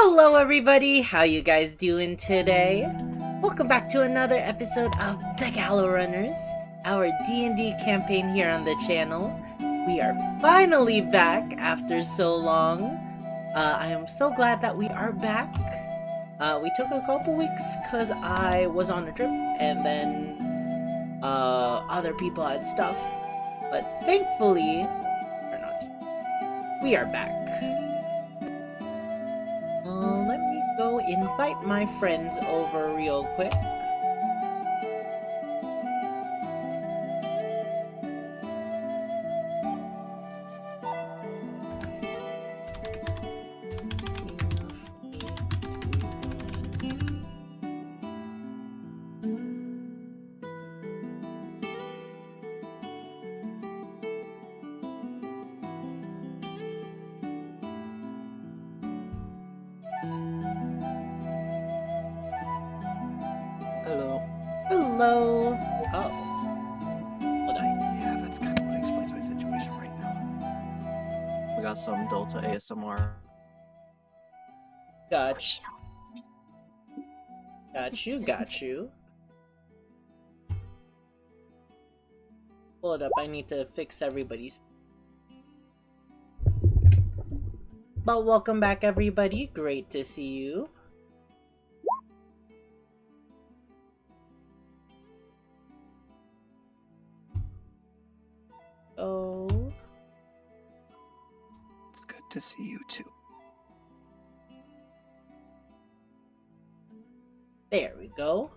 Hello everybody, how you guys doing today? Welcome back to another episode of the Gallow Runners, our D&D campaign here on the channel. We are finally back after so long. I am so glad that we are back. We took a couple weeks because I was on a trip and then other people had stuff. But thankfully, or not, we are back. Let me go invite my friends over real quick. Hello. Oh. Hold on. Yeah, that's kind of what explains my situation right now. We got some Delta ASMR. Got you. Hold up, I need to fix everybody's. But welcome back everybody, great to see you. Oh. It's good to see you too. There we go.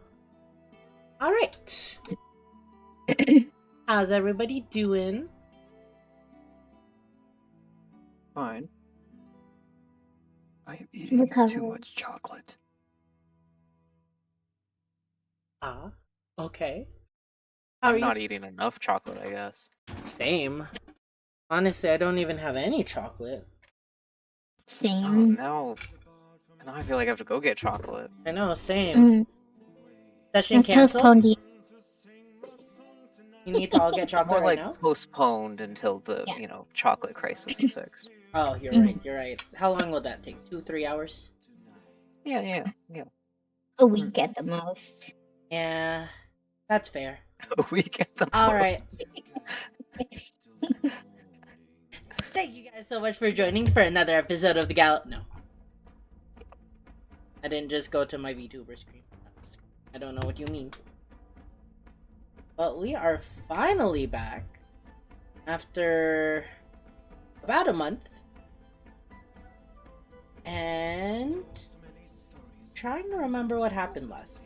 Alright. How's everybody doing? Fine. I am eating too much chocolate. Ah, okay. I'm not eating enough chocolate, I guess. Same. Honestly, I don't even have any chocolate. Oh, now I feel like I have to go get chocolate. I know, same. Session canceled? Postponed. You need to all get chocolate More right like now? postponed until the, chocolate crisis is fixed. Oh, you're right. How long will that take? 2-3 hours? Yeah. A week at the most. Yeah, that's fair. A week at the Alright. Thank you guys so much for joining for another episode of the Gallow. No. I didn't just go to my VTuber screen. I don't know what you mean. But we are finally back after about a month. And trying to remember what happened last week.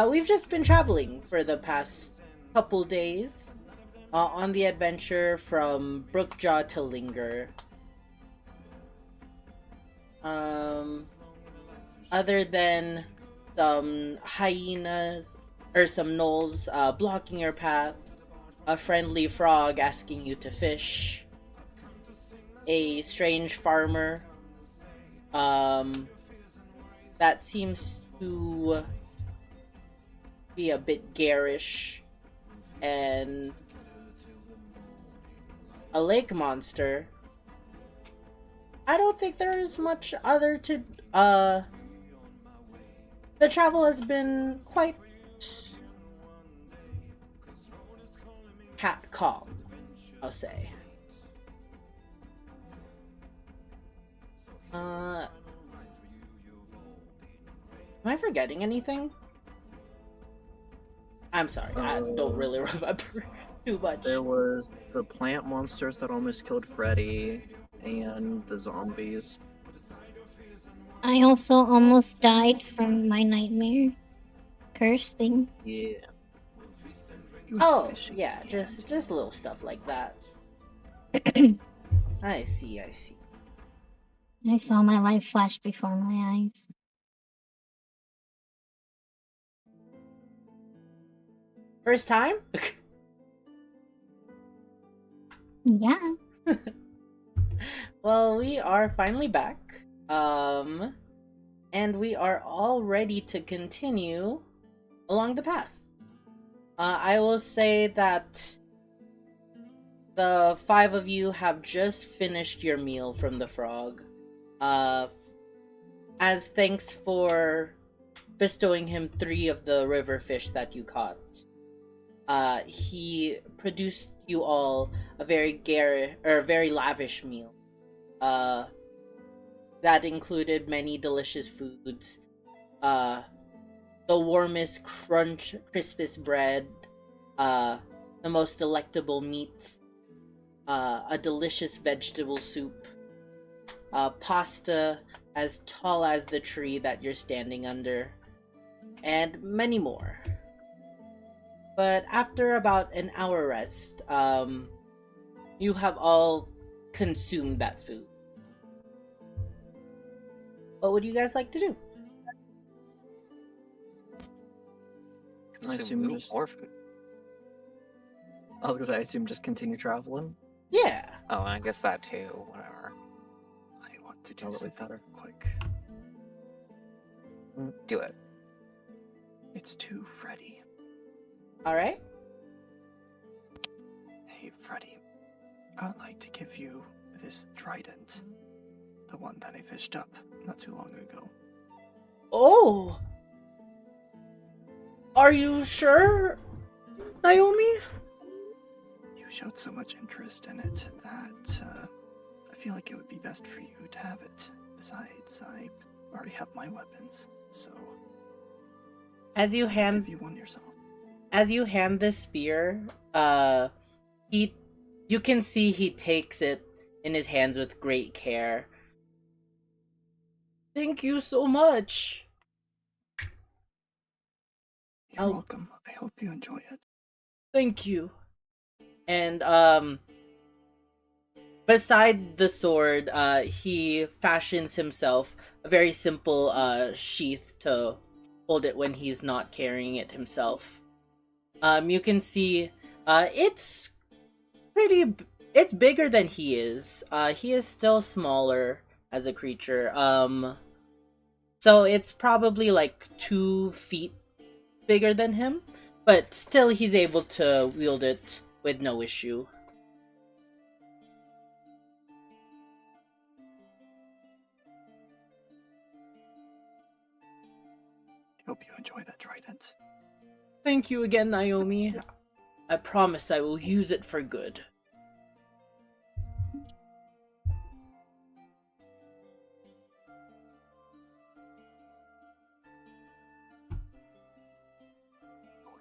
We've just been traveling for the past couple days on the adventure from Brookjaw to Linger. Other than some hyenas or some gnolls blocking your path, a friendly frog asking you to fish, a strange farmer that seems to be a bit garish, and a lake monster. I don't think there is much other to the travel has been quite calm, I'll say. Am I forgetting anything? I'm sorry, I don't really remember too much. There was the plant monsters that almost killed Freddy, and the zombies. I also almost died from my nightmare curse thing. Yeah. Oh, yeah, just little stuff like that. I see. I saw my life flash before my eyes. First time? Yeah. Well, we are finally back. And we are all ready to continue along the path. I will say that the 5 of you have just finished your meal from the frog. as thanks for bestowing him 3 of the river fish that you caught, he produced you all a very lavish meal. That included many delicious foods, the warmest, crispest bread, the most delectable meats, a delicious vegetable soup, pasta as tall as the tree that you're standing under, and many more. But after about an hour rest, you have all consumed that food. What would you guys like to do? I assume Consume just- more food. I was gonna say, I assume just continue traveling. Yeah. Oh, I guess that too. Whatever. I want to do Now that we've something got her. quick. Do it. It's to Freddy. All right. Hey, Freddy. I would like to give you this trident. The one that I fished up not too long ago. Oh. Are you sure, Naomi? You showed so much interest in it that I feel like it would be best for you to have it. Besides, I already have my weapons, so As you I'll hand give you one yourself. this spear, you can see he takes it in his hands with great care. Thank you so much. You're I'll- welcome. I hope you enjoy it. Thank you. And beside the sword, he fashions himself a very simple sheath to hold it when he's not carrying it himself. You can see it's it's bigger than he is. He is still smaller as a creature. So it's probably like 2 feet bigger than him, but still he's able to wield it with no issue. I hope you enjoy that trident. Thank you again, Naomi. I promise I will use it for good.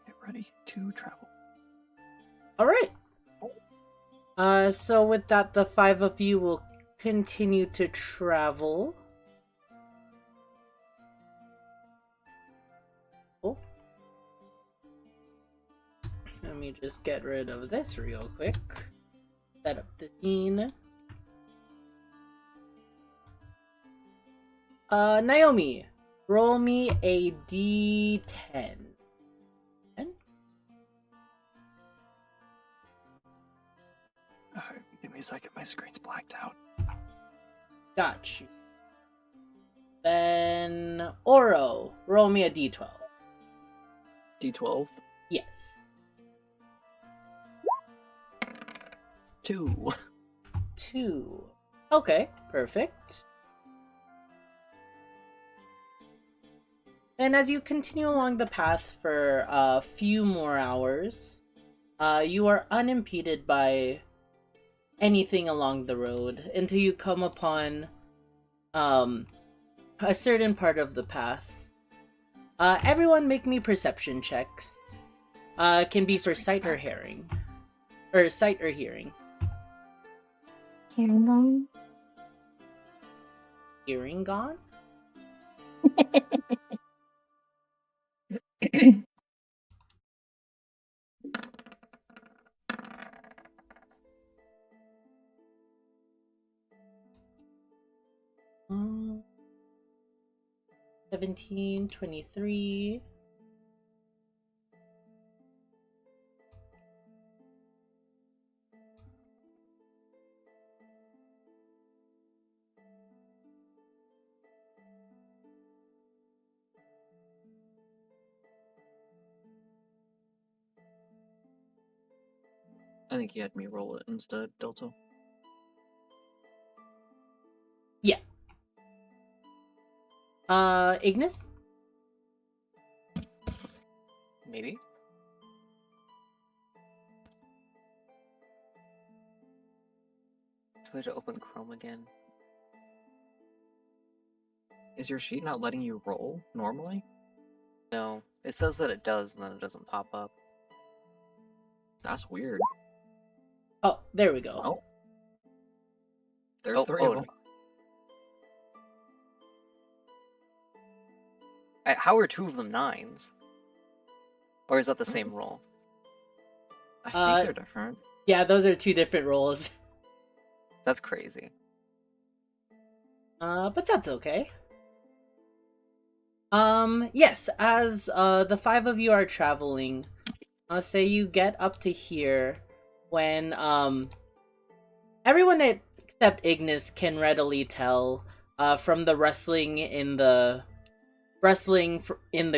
Get ready to travel. Alright. So with that, the 5 of you will continue to travel. Oh. Let me just get rid of this real quick. Set up the scene. Naomi, roll me a d10. 10? Give me a second, my screen's blacked out. Got you. Then Oro, roll me a d12. D12. Yes. 2. 2. Okay, perfect. And as you continue along the path for a few more hours, you are unimpeded by anything along the road until you come upon a certain part of the path. Everyone make me perception checks. Can be for sight or hearing. Or sight or hearing. Hearing gone? Hearing gone? Um, 17, 23. I think he had me roll it instead, Delta. Yeah. Ignis? Maybe. Do I have to open Chrome again? Is your sheet not letting you roll normally? No. It says that it does, and then it doesn't pop up. That's weird. Oh, there we go. Oh. There's three of them. How are 2 of them 9s? Or is that the same roll? I think they're different. Yeah, those are 2 different rolls. That's crazy. But that's okay. Yes, as the 5 of you are traveling, say you get up to here when everyone except Ignis can readily tell from the rustling in the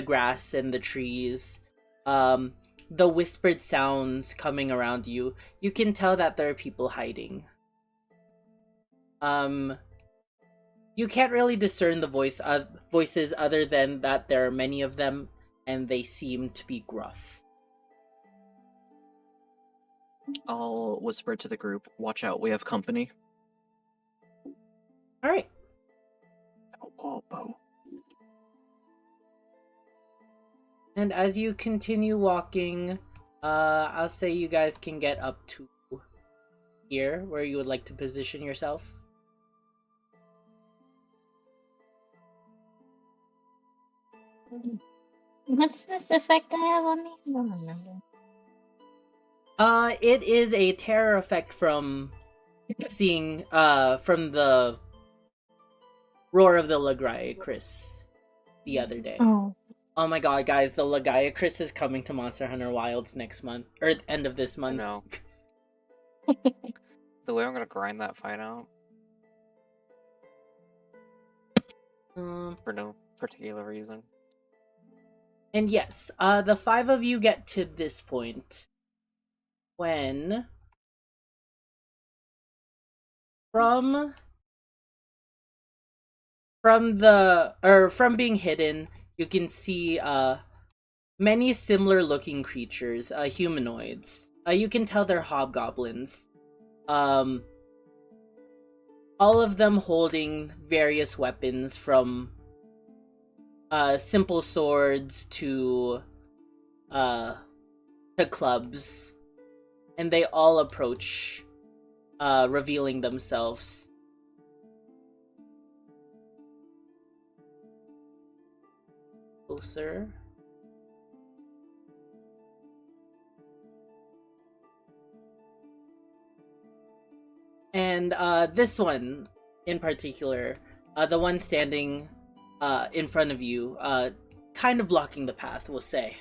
grass and the trees, the whispered sounds coming around you. You can tell that there are people hiding. You can't really discern the voices other than that there are many of them, and they seem to be gruff. I'll whisper to the group, watch out, we have company. Alright. Bo. And as you continue walking, I'll say you guys can get up to here, where you would like to position yourself. What's this effect I have on me? I don't remember. It is a terror effect from seeing, from the roar of the Lagriacris the other day. Oh. Oh my god, guys, the Lagriacris is coming to Monster Hunter Wilds next month, or end of this month. No. The way I'm gonna grind that fight out. For no particular reason. And yes, the 5 of you get to this point when from being hidden, you can see many similar looking creatures, humanoids. You can tell they're hobgoblins. All of them holding various weapons, from simple swords to clubs, and they all approach, revealing themselves. Closer. And this one in particular, the one standing in front of you, kind of blocking the path, will say,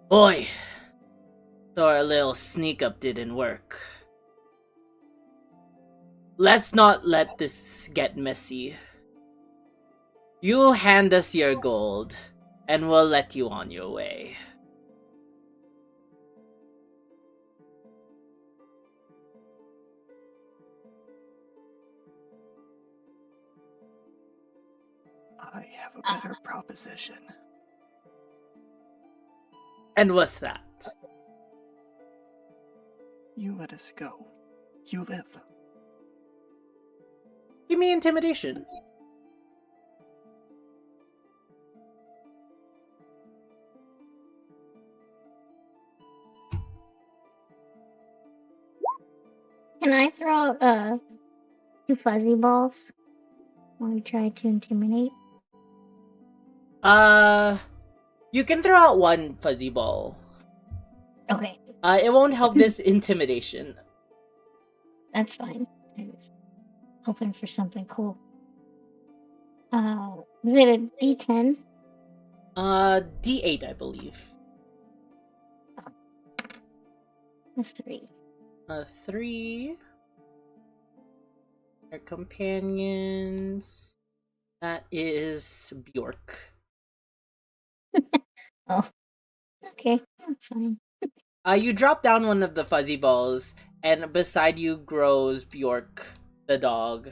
"Boy, so our little sneak up didn't work. Let's not let this get messy. You hand us your gold, and we'll let you on your way." I have a better proposition. And what's that? You let us go. You live. Give me intimidation. Can I throw out 2 fuzzy balls while we try to intimidate? You can throw out 1 fuzzy ball. Okay, It won't help this intimidation. that's fine. I was hoping for something cool. Is it a D10? D8, I believe. That's 3. 3. Our companions. That is Bjork. Oh, okay, that's fine. You drop down one of the fuzzy balls, and beside you grows Bjork, the dog.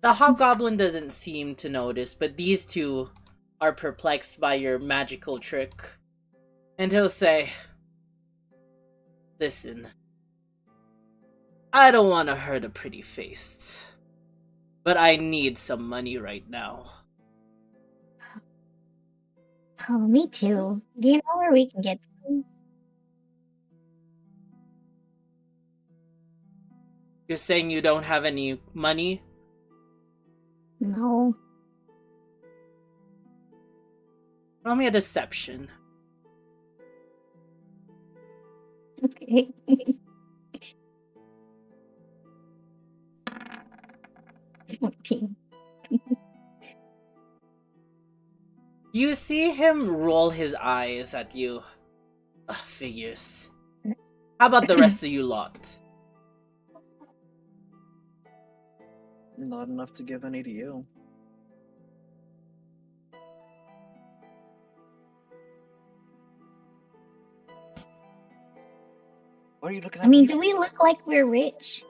The hobgoblin doesn't seem to notice, but these two are perplexed by your magical trick. And he'll say, "Listen, I don't want to hurt a pretty face, but I need some money right now." Oh, me too. Do you know where we can get some? You're saying you don't have any money? No. Roll me a deception. Okay. 14. You see him roll his eyes at you. Ugh, figures. How about the rest of you lot? Not enough to give any to you. What are you looking at? I mean, me do for? we look like we're rich?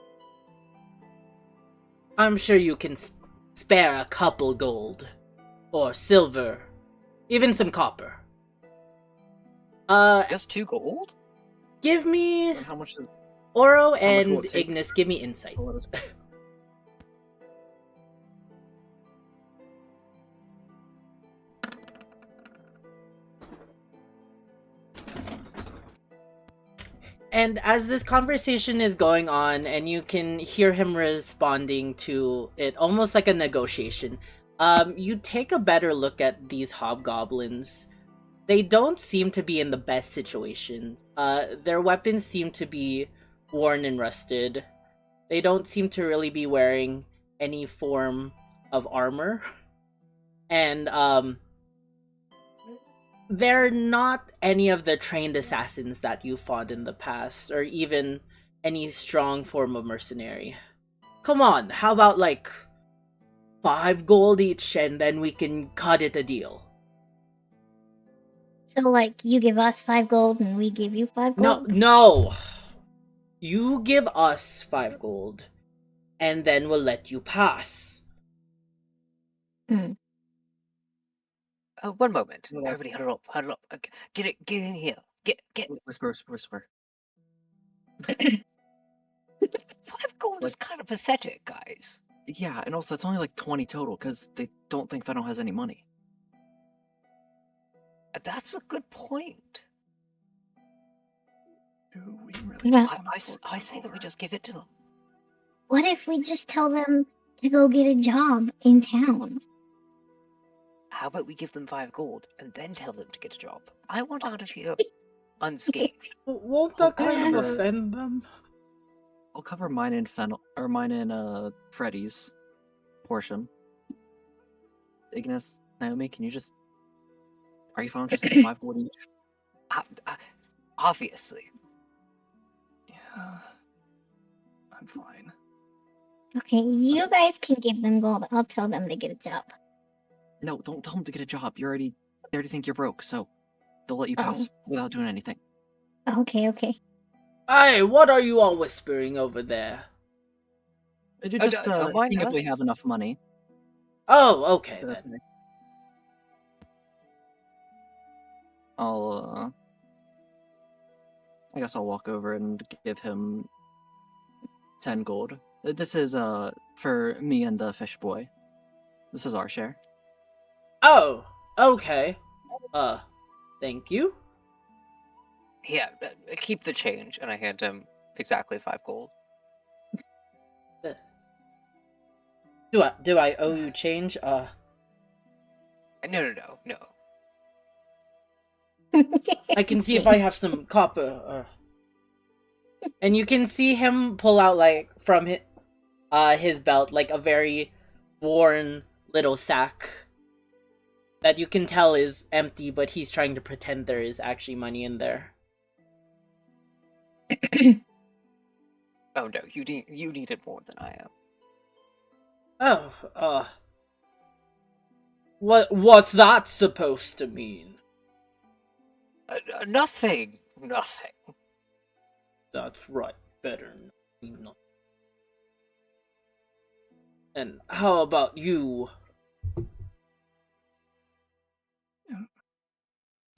I'm sure you can spare a couple gold. Or silver. Even some copper. Just 2 gold? Give me... And how much is Oro much will and it take? Ignis, give me insight. to let us- And as this conversation is going on, and you can hear him responding to it almost like a negotiation, you take a better look at these hobgoblins. They don't seem to be in the best situations. Their weapons seem to be worn and rusted. They don't seem to really be wearing any form of armor. And, they're not any of the trained assassins that you fought in the past, or even any strong form of mercenary. Come on, how about like 5 gold each, and then we can cut it a deal. So, like, you give us 5 gold and we give you 5 No, gold? no! You give us 5 gold, and then we'll let you pass. Hmm. 1 moment. Well, that's- Everybody huddle up. Get in here. Get. Whisper, whisper, whisper. 5 gold Like- is kind of pathetic, guys. Yeah, and also it's only like 20 total because they don't think Fennel has any money. That's a good point. Do we really Yeah. just wanna fork I some say that we over? just give it to them. What if we just tell them to go get a job in town? How about we give them 5 gold and then tell them to get a job? I want out of here unscathed. Won't that kind of However- offend them? I'll cover mine in Fennel, or mine in Freddy's portion. Ignis, Naomi, can you just... Are you fine with just getting 5 gold each? Obviously. Yeah, I'm fine. Okay, you guys can give them gold. I'll tell them to get a job. No, don't tell them to get a job. They already think you're broke, so they'll let you pass without doing anything. Okay, okay. Hey, what are you all whispering over there? You're Oh, just don't mind seeing if we us. have enough money. Oh, okay then. I guess I'll walk over and give him 10 gold. This is for me and the fish boy. This is our share. Oh, okay. Thank you. Yeah, keep the change, and I hand him exactly 5 gold. Do I owe you change? No. I can see if I have some copper. And you can see him pull out like from his belt like a very worn little sack that you can tell is empty, but he's trying to pretend there is actually money in there. Oh no, you need it more than I am. Oh, what's that supposed to mean? Nothing. That's right. Better not. And how about you?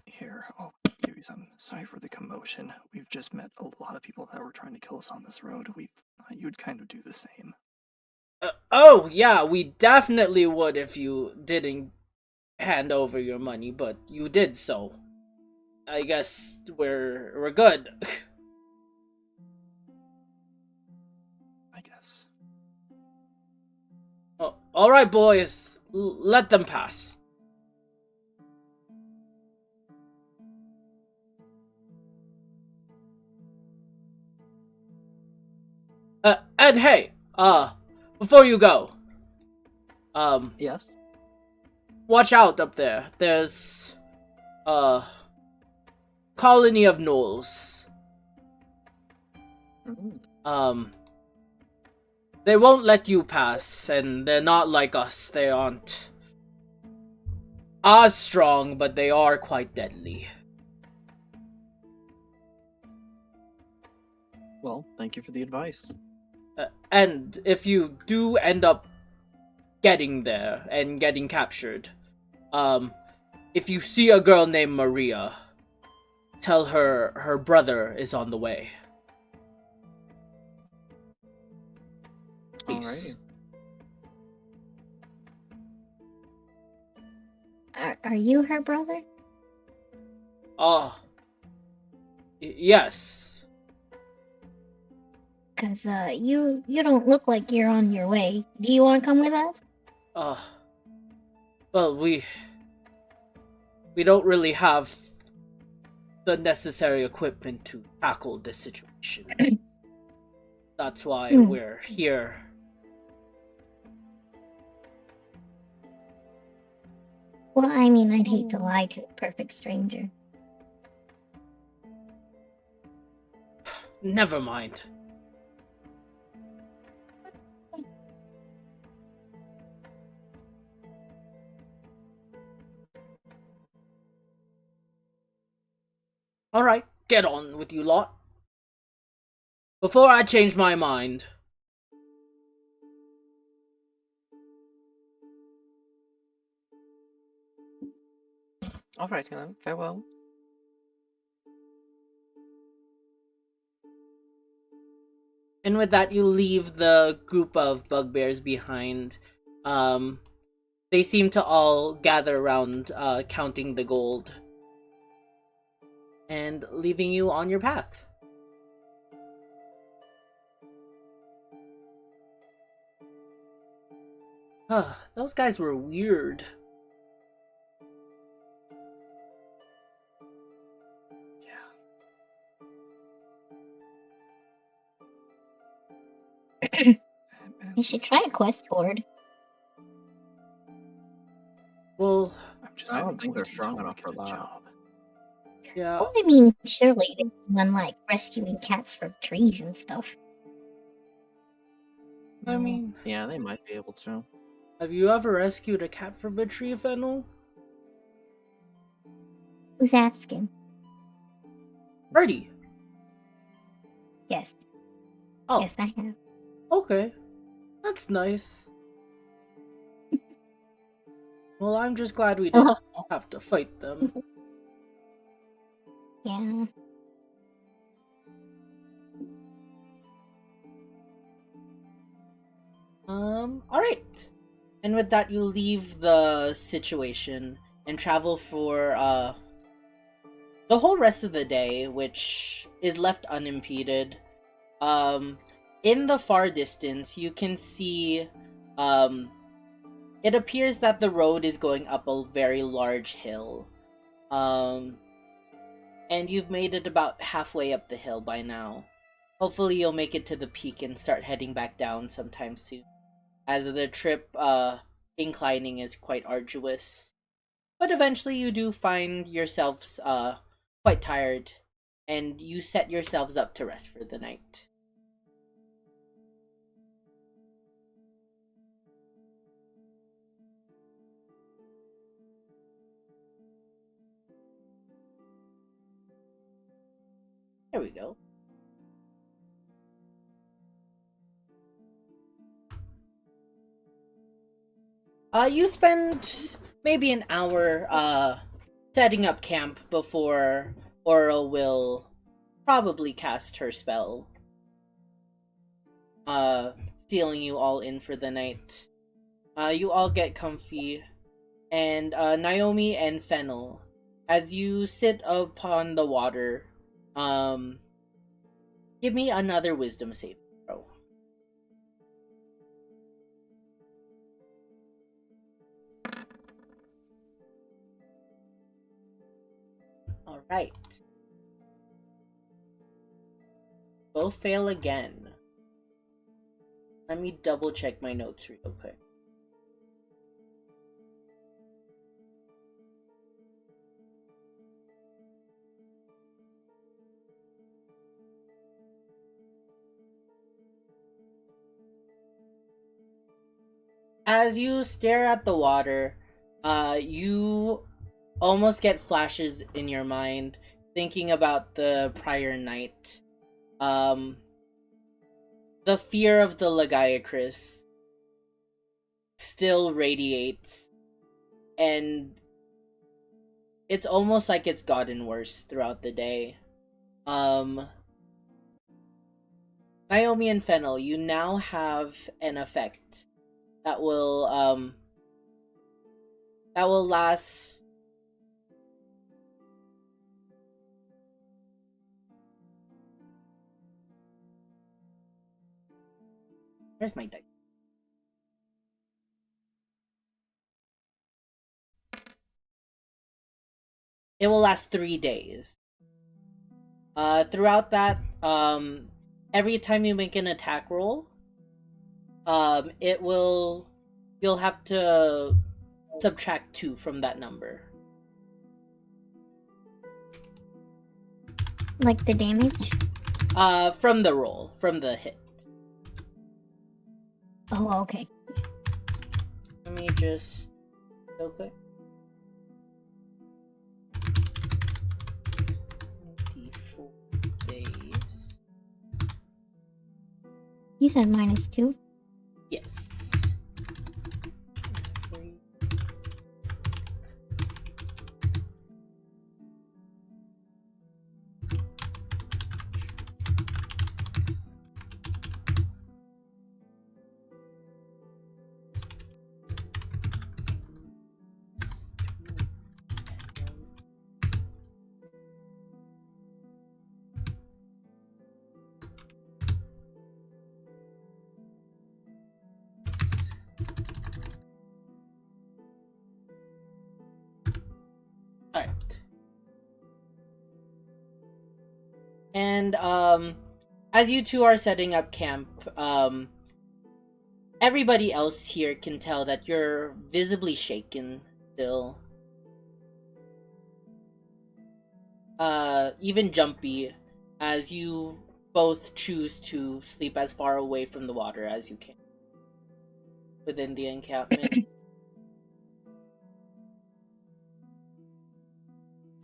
Here, I'll give you some. Sorry for the commotion. We've just met a lot of people that were trying to kill us on this road. We thought you'd kind of do the same. Oh, yeah, we definitely would if you didn't hand over your money, but you did so. I guess we're good. I guess. Oh, all right, boys, let them pass. And hey, before you go, Yes. watch out up there. There's colony of gnolls. Mm. They won't let you pass, and they're not like us. They aren't as strong, but they are quite deadly. Well, thank you for the advice. And if you do end up getting there and getting captured, if you see a girl named Maria, tell her her brother is on the way. Peace. Alrighty. Are you her brother? Yes. Cause you don't look like you're on your way. Do you want to come with us? Well, we don't really have the necessary equipment to tackle this situation. That's why we're here. Well, I mean, I'd hate to lie to a perfect stranger. Never mind. Alright, get on with you lot. Before I change my mind. Alright, farewell. And with that, you leave the group of bugbears behind. They seem to all gather around, counting the gold. And leaving you on your path. Those guys were weird. Yeah. You should try a quest board. Well, I don't think they're strong enough for that. Job. yeah. Well, I mean, surely they can like rescuing cats from trees and stuff. I mean, yeah, they might be able to. have you ever rescued a cat from a tree, Fennel? Who's asking? Birdie. Yes. Oh. Yes, I have. Okay. That's nice. Well, I'm just glad we didn't have to fight them. Yeah. Alright. And with that, you leave the situation and travel for, the whole rest of the day, which is left unimpeded. In the far distance, you can see, it appears that the road is going up a very large hill. And you've made it about halfway up the hill by now. Hopefully you'll make it to the peak and start heading back down sometime soon, as the trip, inclining is quite arduous. But eventually you do find yourselves, quite tired, and you set yourselves up to rest for the night. There we go. You spend maybe an hour setting up camp before Oro will probably cast her spell, sealing you all in for the night. You all get comfy, and Naomi and Fennel, as you sit upon the water, give me another wisdom save throw. All right. Both fail again. Let me double check my notes real quick. As you stare at the water, you almost get flashes in your mind thinking about the prior night. The fear of the Lagiacris still radiates, and it's almost like it's gotten worse throughout the day. Naomi and Fennel, you now have an effect that will last. Where's my dice? It will last 3 days. Throughout that, every time you make an attack roll, you'll have to subtract 2 from that number. Like the damage? From the roll, from the hit. Oh, okay. Let me just real quick. 24 days. You said -2? Yes. Alright. And as you two are setting up camp, everybody else here can tell that you're visibly shaken still. Even Jumpy, as you both choose to sleep as far away from the water as you can within the encampment.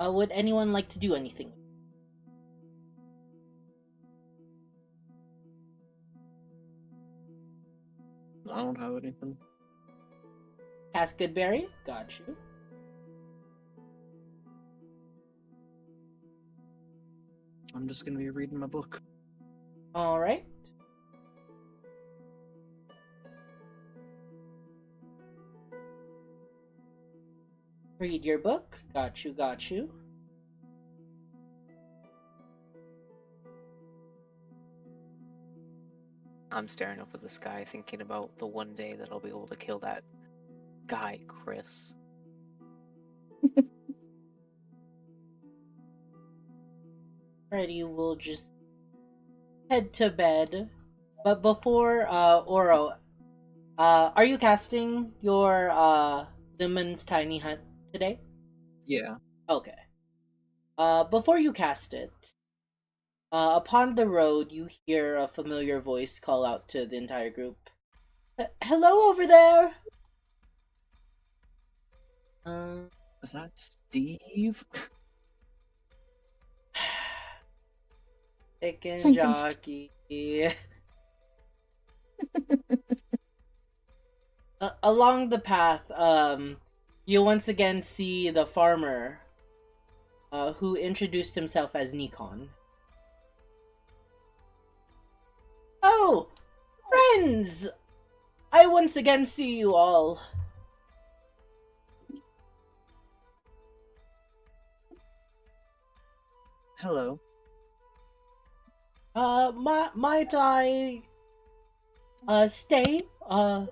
Would anyone like to do anything? I don't have anything. Cast Goodberry? Got you. I'm just gonna be reading my book. Alright. Read your book. Got you, got you. I'm staring up at the sky thinking about the one day that I'll be able to kill that guy, Chris. Alrighty, we'll just head to bed. But before, Oro, are you casting your, Demon's Tiny Hut today? Yeah. Okay. Before you cast it, upon the road, you hear a familiar voice call out to the entire group. Hello over there! Is that Steve? Chicken Thank you. jockey. along the path, you once again see the farmer, who introduced himself as Nikon. Oh, friends! I once again see you all. Hello. Might I, stay, so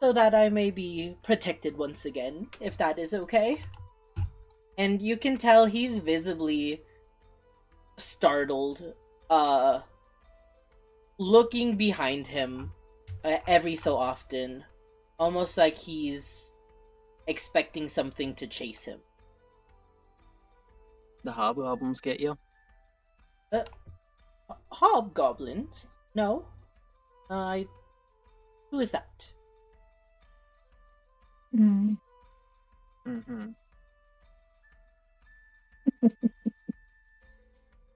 that I may be protected once again, if that is okay? And you can tell he's visibly startled, looking behind him every so often, almost like he's expecting something to chase him. The hobgoblins get you? Hobgoblins? No. Who is that? Hmm. Mm-hmm.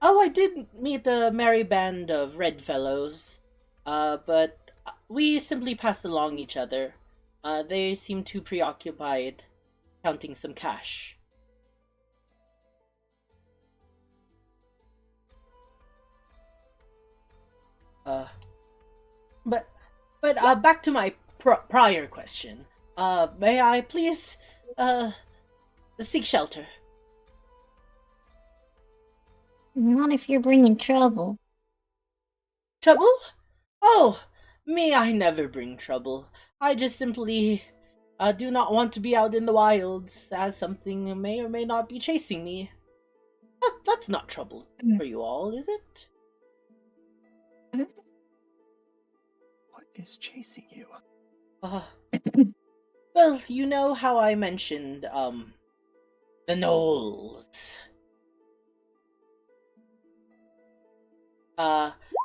Oh, I did meet a merry band of red fellows, but we simply passed along each other. They seem too preoccupied counting some cash. Uh, but back to my prior question. May I please seek shelter? Not if you're bringing trouble. Trouble? Oh, me, I never bring trouble. I just simply do not want to be out in the wilds, as something may or may not be chasing me. That's not trouble for you all, is it? What is chasing you? Well, you know how I mentioned, the gnolls.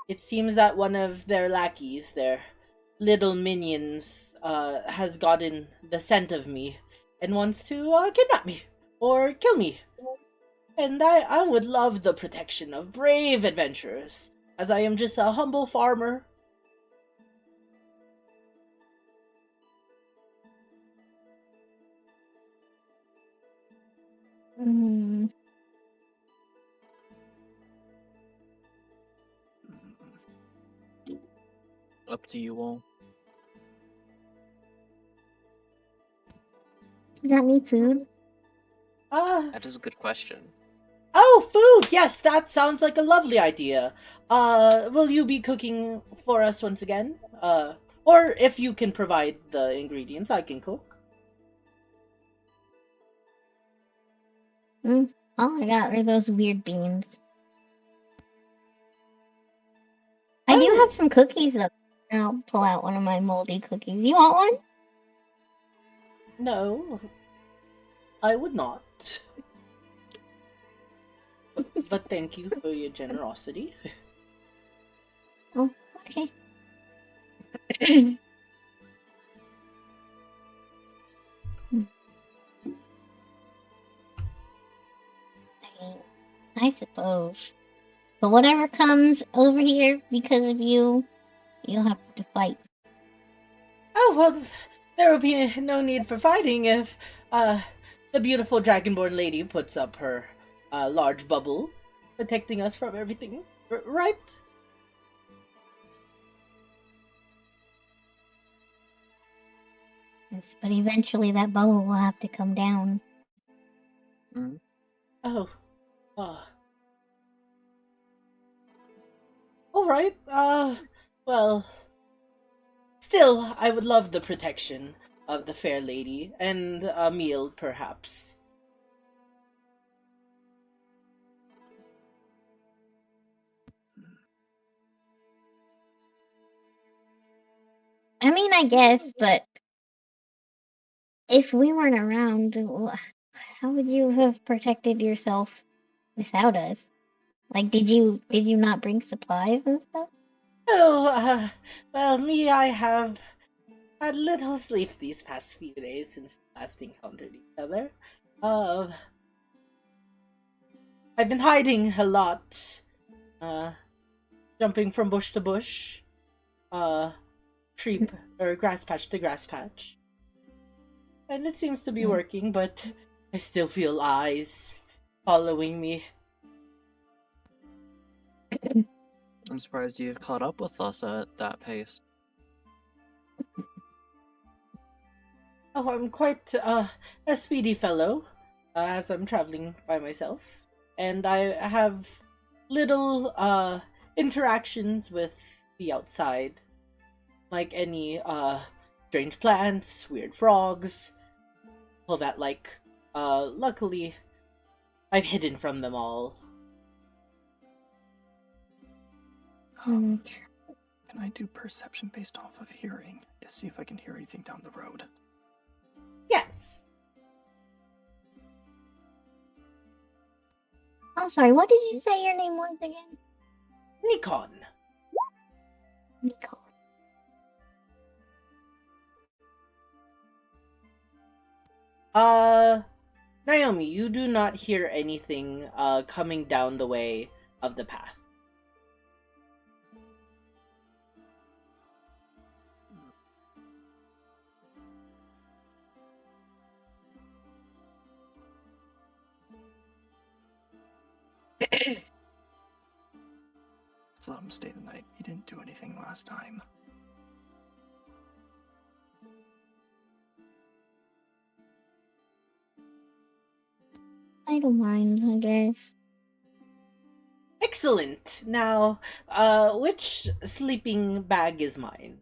It seems that one of their lackeys, their little minions, has gotten the scent of me and wants to, kidnap me or kill me. And I would love the protection of brave adventurers, as I am just a humble farmer. Hmm. Up to you all. You got any food? That is a good question. Oh, food! Yes, that sounds like a lovely idea. Will you be cooking for us once again? Or if you can provide the ingredients, I can cook. All I got are those weird beans. I do Oh. have some cookies though. I'll pull out one of my moldy cookies. You want one? No, I would not. But thank you for your generosity. Oh, okay. I suppose. But whatever comes over here because of you, you'll have to fight. Oh, well, there will be no need for fighting if, the beautiful Dragonborn lady puts up her, large bubble, protecting us from everything. Right? Yes, but eventually that bubble will have to come down. Mm-hmm. Oh. Alright, well, still, I would love the protection of the fair lady, and a meal, perhaps. I mean, I guess, but if we weren't around, how would you have protected yourself without us? Like, did you not bring supplies and stuff? Oh, well, me, I have had little sleep these past few days since we last encountered each other. I've been hiding a lot, jumping from bush to bush, tree or grass patch to grass patch. And it seems to be Mm. working, but I still feel eyes following me. I'm surprised you've caught up with us at that pace. Oh, I'm quite a speedy fellow, as I'm traveling by myself, and I have little interactions with the outside, like any strange plants, weird frogs, all that. Luckily, I've hidden from them all. Hmm. Can I do perception based off of hearing to see if I can hear anything down the road? Yes. I'm sorry, what did you say your name was again? Nikon. Nicole. Naomi, you do not hear anything coming down the way of the path. Let's let him stay the night. He didn't do anything last time. I don't mind, I guess. Excellent. Now, which sleeping bag is mine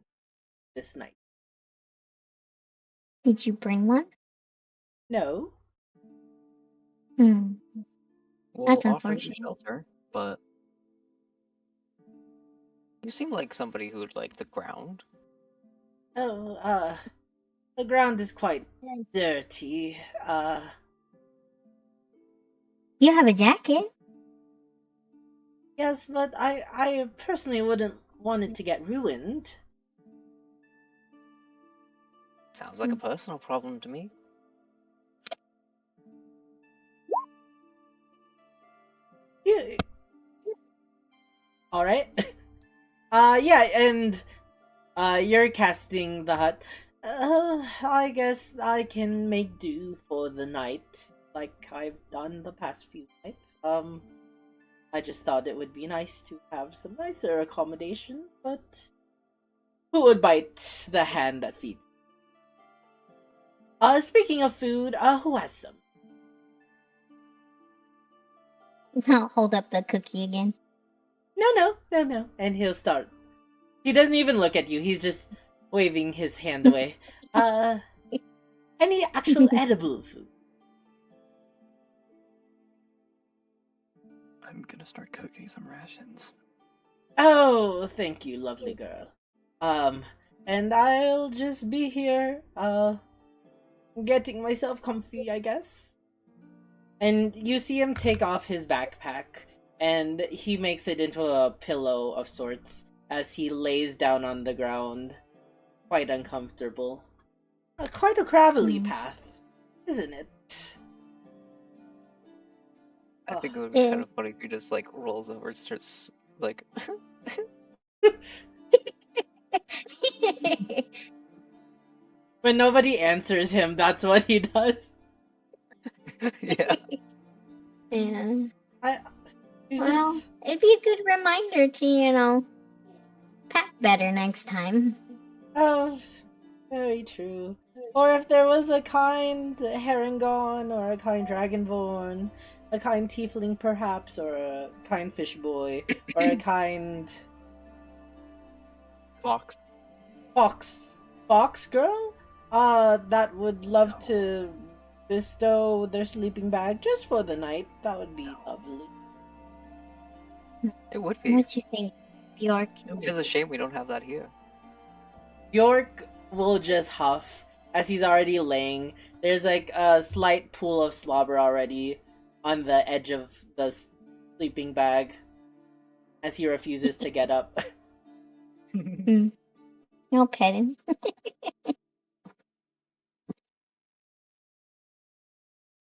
this night? Did you bring one? No. Hmm. We'll That's offer you unfortunate. shelter, but You seem like somebody who would like the ground. Oh, the ground is quite dirty. You have a jacket? Yes, but I personally wouldn't want it to get ruined. Sounds like a personal problem to me. You, all right. Yeah, and you're casting the hut. I guess I can make do for the night, like I've done the past few nights. I just thought it would be nice to have some nicer accommodation, but who would bite the hand that feeds? Speaking of food, who has some? I'll hold up the cookie again. No. And he'll start. He doesn't even look at you, he's just waving his hand away. Any actual edible food? I'm gonna start cooking some rations. Oh, thank you, lovely girl. And I'll just be here, getting myself comfy, I guess. And you see him take off his backpack, and he makes it into a pillow of sorts as he lays down on the ground, quite uncomfortable. Quite a gravelly path, isn't it? I Oh. think it would be Yeah. kind of funny if he just like rolls over and starts like When nobody answers him, that's what he does. yeah. Yeah. He's Well, just... it'd be a good reminder to, pack better next time. Oh, very true. Or if there was a kind Herringon, or a kind Dragonborn, a kind Tiefling perhaps, or a kind Fish Boy, or a kind Fox. Fox girl? That would love to bestow their sleeping bag just for the night. That would be lovely. It would be. What you think, Bjork? It's just a shame we don't have that here. Bjork will just huff as he's already laying. There's like a slight pool of slobber already on the edge of the sleeping bag as he refuses to get up. I'll pet him.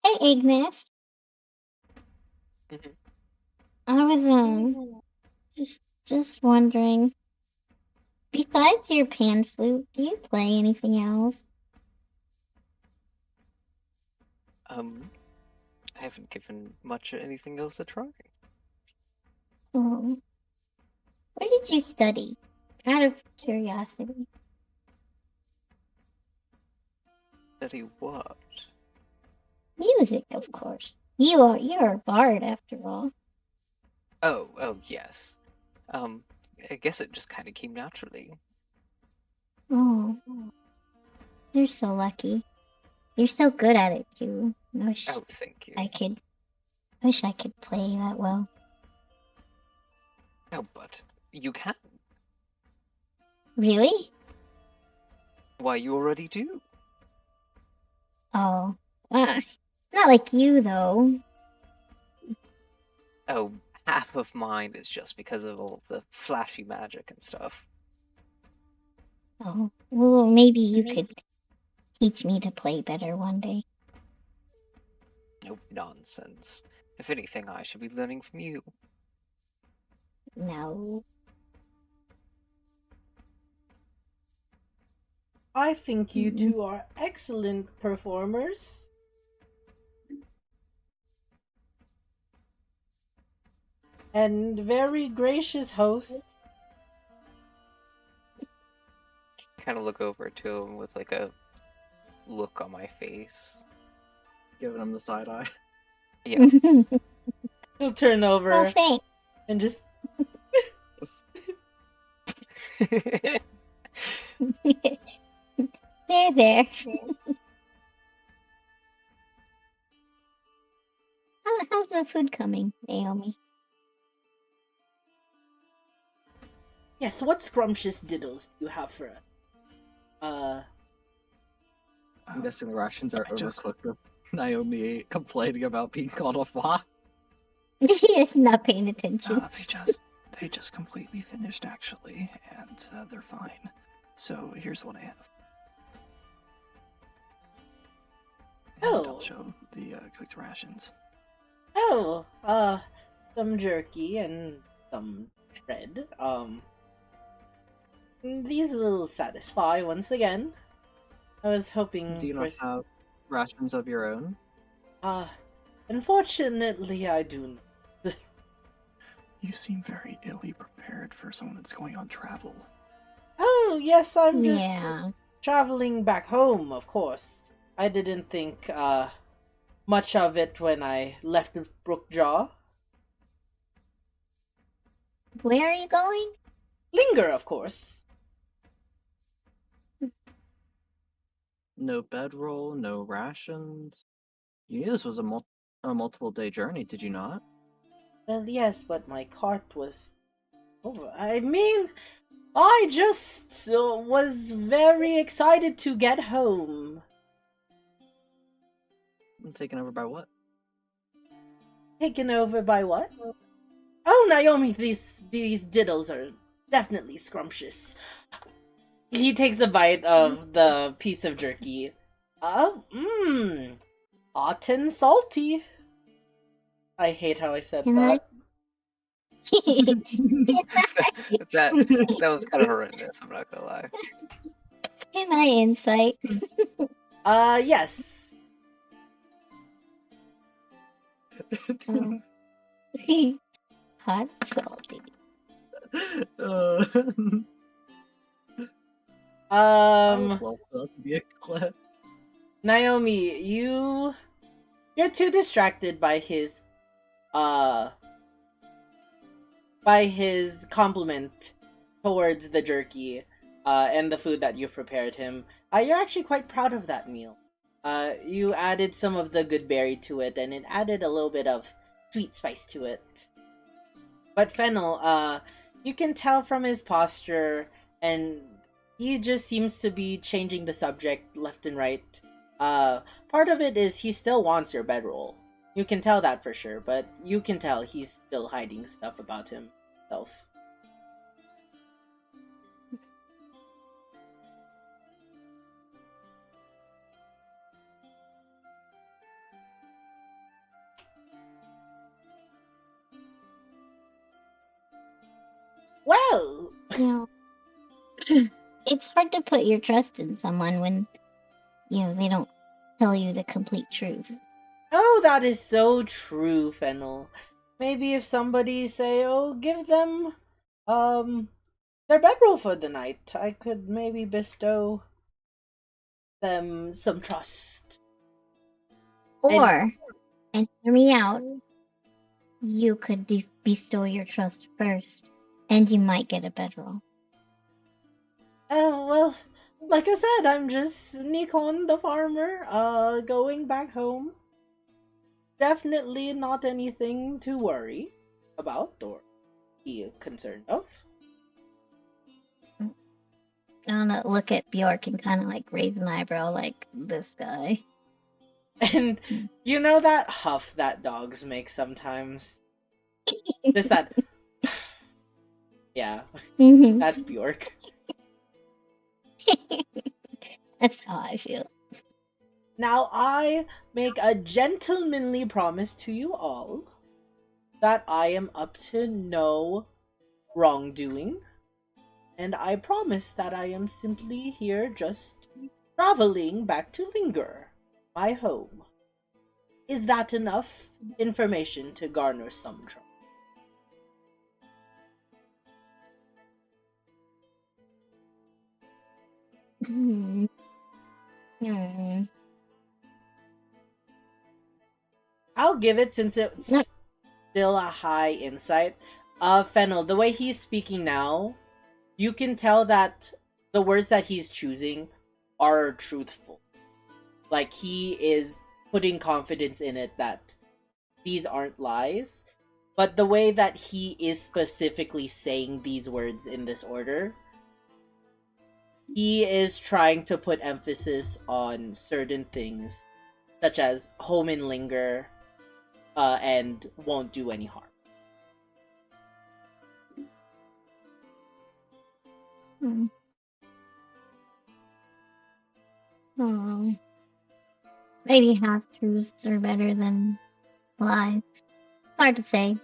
Hey, Ignis. Mhm. I was just wondering, Besides your pan flute, do you play anything else? I haven't given much anything else a try. Oh. Where did you study? Out of curiosity. Study what? Music, of course. You're a bard after all. Oh yes. I guess it just kind of came naturally. Oh, you're so lucky. You're so good at it too. Oh, thank you. Wish I could play that well. Oh, but you can. Really? Why, you already do. Oh, not like you though. Oh, half of mine is just because of all the flashy magic and stuff. Oh, well, maybe you could teach me to play better one day. No nonsense. If anything, I should be learning from you. No. I think you Mm-mm. two are excellent performers. And very gracious hosts. Kind of look over to him with like a look on my face. Giving him the side eye. Yeah. He'll turn over Oh, thanks. and just There. How's the food coming, Naomi? yes. What scrumptious diddles do you have for us? I'm guessing the rations are I just- overcooked with Naomi complaining about being called a fwa. He's not paying attention. They just completely finished actually, and they're fine. So here's what I have. And Oh. I'll show the cooked rations. Oh, some jerky and some bread. These will satisfy once again. I was hoping Do you for. not have rations of your own? Unfortunately, I do not. You seem very illy prepared for someone that's going on travel. Oh, yes, I'm just Yeah. traveling back home, of course. I didn't think, much of it when I left Brookjaw. Where are you going? Linger, of course. No bedroll, no rations. You knew this was a multiple day journey, did you not? Well, yes, but my cart was over. I mean, I just was very excited to get home. Taken over by what? Taken over by what? Oh, Naomi, these diddles are definitely scrumptious. He takes a bite of the piece of jerky. Hot and salty. I hate how I said Can I? that was kind of horrendous. I'm not gonna lie. Can I insight? Yes. Oh. Hot salty. I would love for that to be a clip. Naomi, you're too distracted by his compliment towards the jerky and the food that you prepared him. You're actually quite proud of that meal. You added some of the good berry to it, and it added a little bit of sweet spice to it. But Fennel, you can tell from his posture, and he just seems to be changing the subject left and right. Part of it is he still wants your bedroll. You can tell that for sure, but you can tell he's still hiding stuff about himself. Well, No. It's hard to put your trust in someone when, they don't tell you the complete truth. Oh, that is so true, Fennel. Maybe if somebody say, oh, give them, their bedroll for the night, I could maybe bestow them some trust. Or, and hear me out, you could bestow your trust first, and you might get a bedroll. Oh, well, like I said, I'm just Nikon the farmer, going back home. Definitely not anything to worry about or be concerned of. I'm gonna look at Bjork and kind of like raise an eyebrow, like, this guy. And you know that huff that dogs make sometimes? Just that. Yeah, Mhm. that's Bjork. That's how I feel. Now I make a gentlemanly promise to you all that I am up to no wrongdoing, and I promise that I am simply here just traveling back to Linger, my home. Is that enough information to garner some trust? Hmm. Hmm. I'll give it since it's No. still a high insight. Fennel, the way he's speaking now, you can tell that the words that he's choosing are truthful. Like, he is putting confidence in it that these aren't lies. But the way that he is specifically saying these words in this order, he is trying to put emphasis on certain things, such as home and linger, and won't do any harm. Hmm. Oh. Maybe half truths are better than lies. Hard to say.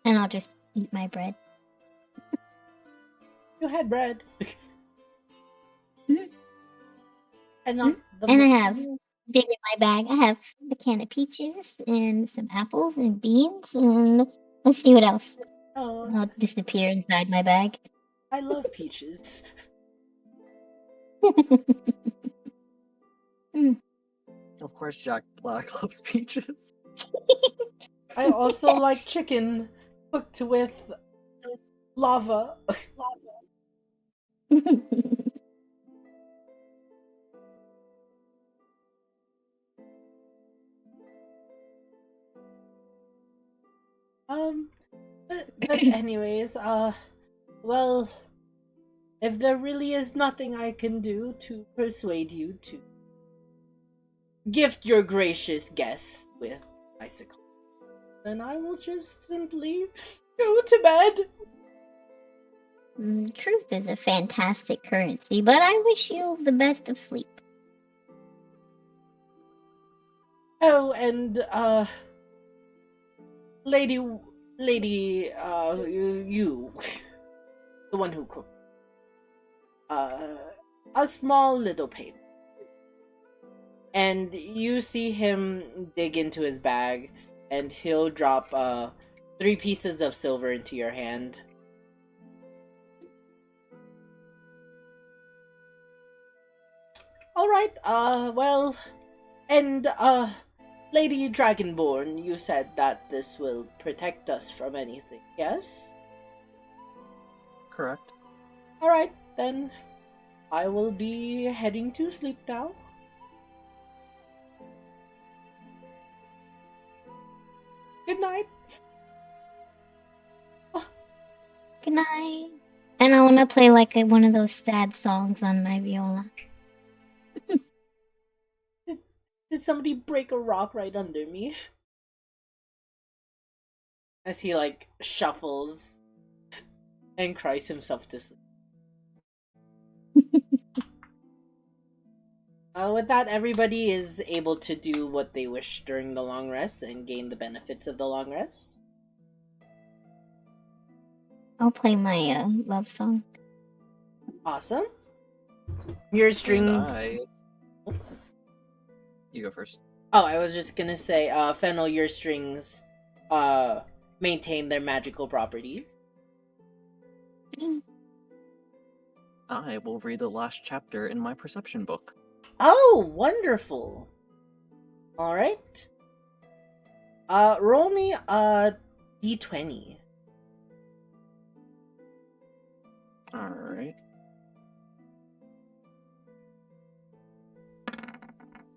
And I'll just eat my bread. You had bread. Mhm. And not the And I have, dig in my bag, I have a can of peaches and some apples and beans and let's see what else. Oh, I'll disappear inside my bag. I love peaches. Of course, Jack Black loves peaches. I also like chicken cooked with lava. Um, but anyways, well, if there really is nothing I can do to persuade you to gift your gracious guest with icicle, then I will just simply go to bed. Truth is a fantastic currency, but I wish you the best of sleep. Oh, and lady, you, the one who cooked, a small little paper. And you see him dig into his bag, and he'll drop 3 pieces of silver into your hand. All right. Well, and Lady Dragonborn, you said that this will protect us from anything. Yes. Correct. All right, then. I will be heading to sleep now. Good night. Good night. And I want to play like one of those sad songs on my viola. Did somebody break a rock right under me? As he like shuffles and cries himself to sleep. With that, everybody is able to do what they wish during the long rest and gain the benefits of the long rest. I'll play my love song. Awesome. Your strings. You go first. Oh, I was just gonna say, Fennel, your strings maintain their magical properties. I will read the last chapter in my perception book. Oh, wonderful. Alright. Roll me a d20. Alright.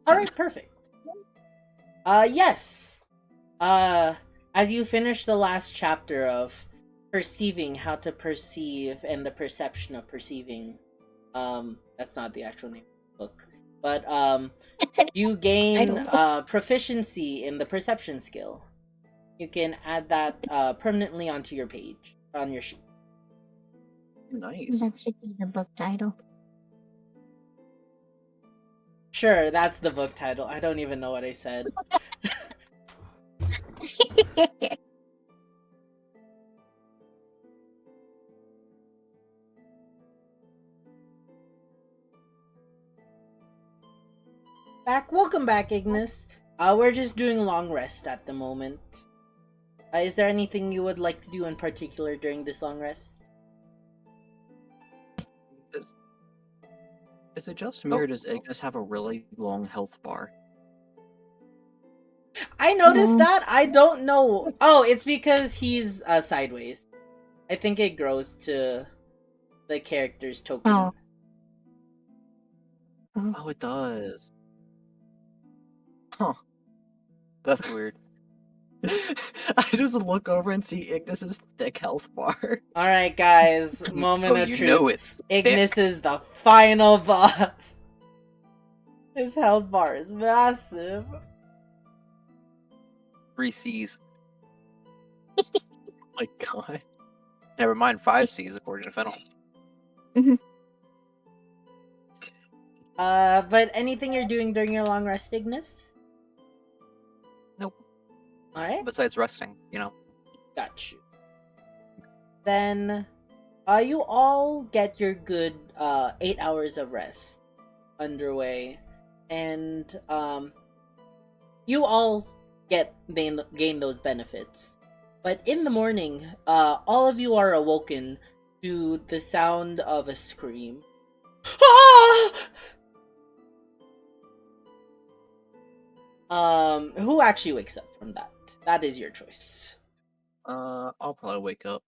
Alright, perfect. Yes. As you finish the last chapter of perceiving how to perceive and the perception of perceiving, that's not the actual name of the book, but, you gain, proficiency in the perception skill. You can add that, permanently onto your page, on your sheet. Nice. That should be the book title. Sure, that's the book title. I don't even know what I said. Welcome back, Ignis. We're just doing long rest at the moment. Is there anything you would like to do in particular during this long rest? Is it just me or does Ignis have a really long health bar? I noticed that. I don't know. Oh, it's because he's sideways. I think it grows to the character's token. Oh. Oh, it does. Huh. That's weird. I just look over and see Ignis's thick health bar. Alright, guys. Moment Oh, of you truth. know it's Ignis thick. is the final boss. His health bar is massive. 3 C's. My god. Never mind 5 C's according to Fennel. But anything you're doing during your long rest, Ignis? Nope. Alright, Besides resting, you know. got you. Then, you all get your good, 8 hours of rest underway. And, you all gain those benefits. But in the morning, all of you are awoken to the sound of a scream. Ah! Who actually wakes up from that? That is your choice. I'll probably wake up.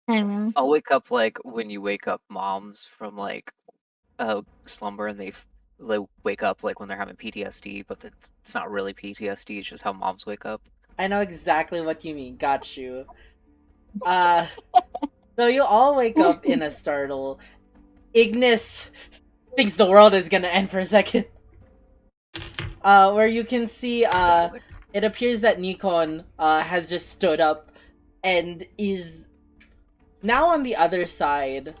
I will. I'll wake up like when you wake up moms from like slumber and they wake up like when they're having PTSD, but it's not really PTSD, it's just how moms wake up. I know exactly what you mean. Got you. So you all wake up in a startle. Ignis thinks the world is gonna end for a second. Where you can see, it appears that Nikon, has just stood up and is now on the other side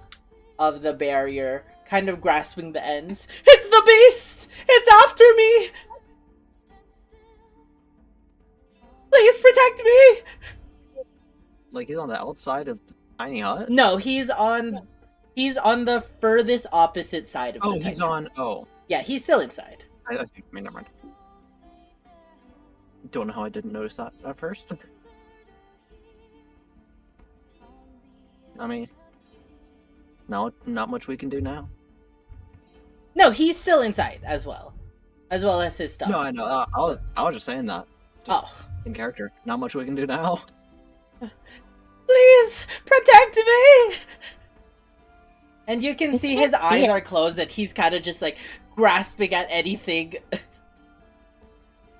of the barrier, kind of grasping the ends. It's the beast! It's after me! Please protect me! Like, he's on the outside of the tiny hut? No, he's on the furthest opposite side of the Oh, tiny he's hut. on. Oh. Yeah, he's still inside. I see. I mean, never mind. Don't know how I didn't notice that at first. I mean, not much we can do now. No, he's still inside as well as his stuff. No, I know. I was just saying that. Just Oh, in character. Not much we can do now. please protect me! And you can see his eyes are closed and he's kind of just like grasping at anything.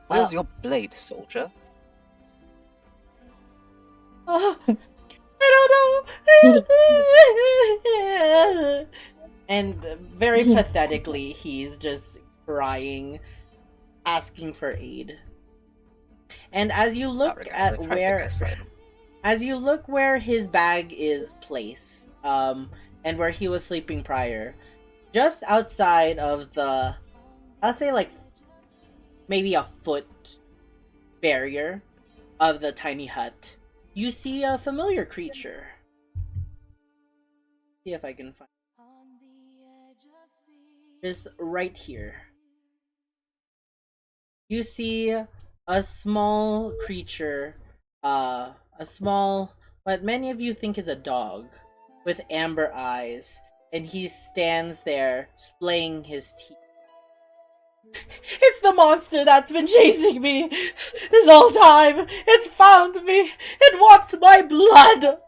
Where's your blade, soldier? Oh, I don't know. And very pathetically, he's just crying, asking for aid. And as you look at where his bag is placed, and where he was sleeping prior, just outside of the, I'll say like maybe a foot barrier of the tiny hut, you see a familiar creature. See if I can find just right here, you see a small creature, a small, what many of you think is a dog, with amber eyes, and he stands there, splaying his teeth. It's the monster that's been chasing me this whole time. It's found me. It wants my blood.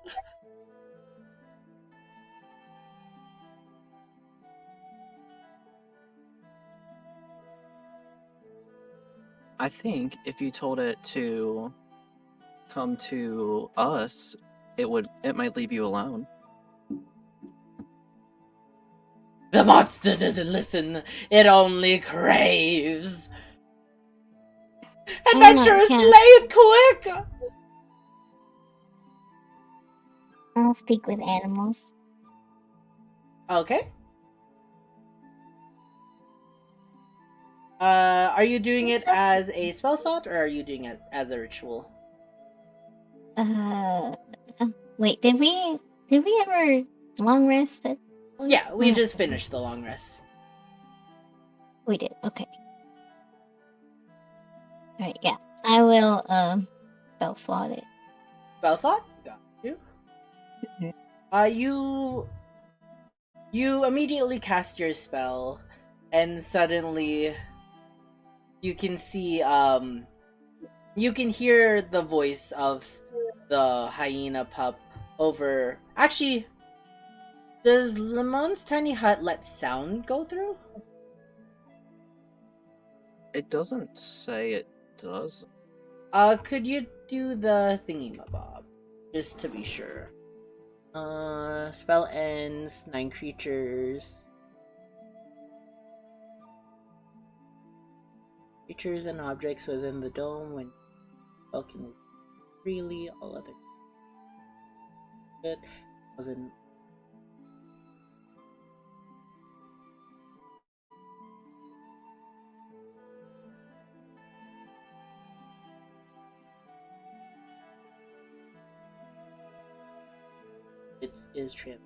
I think if you told it to come to us, it might leave you alone. The monster doesn't listen. It only craves. Adventurers, slay it quick! I'll speak with animals. Okay. Are you doing it as a spell slot, or are you doing it as a ritual? Wait, did we ever long rest? Yeah, we just finished the long rest. We did. Okay. All right. Yeah, I will. Spell slot it. Spell slot? Got you. You immediately cast your spell, and suddenly you can see you can hear the voice of the hyena pup over. Actually, does Lemon's tiny hut let sound go through? It doesn't say it does. Could you do the thingy-mabob, just to be sure? Spell ends, 9 creatures. Creatures and objects within the dome when spell can move freely, all other good. Wasn't it is trans.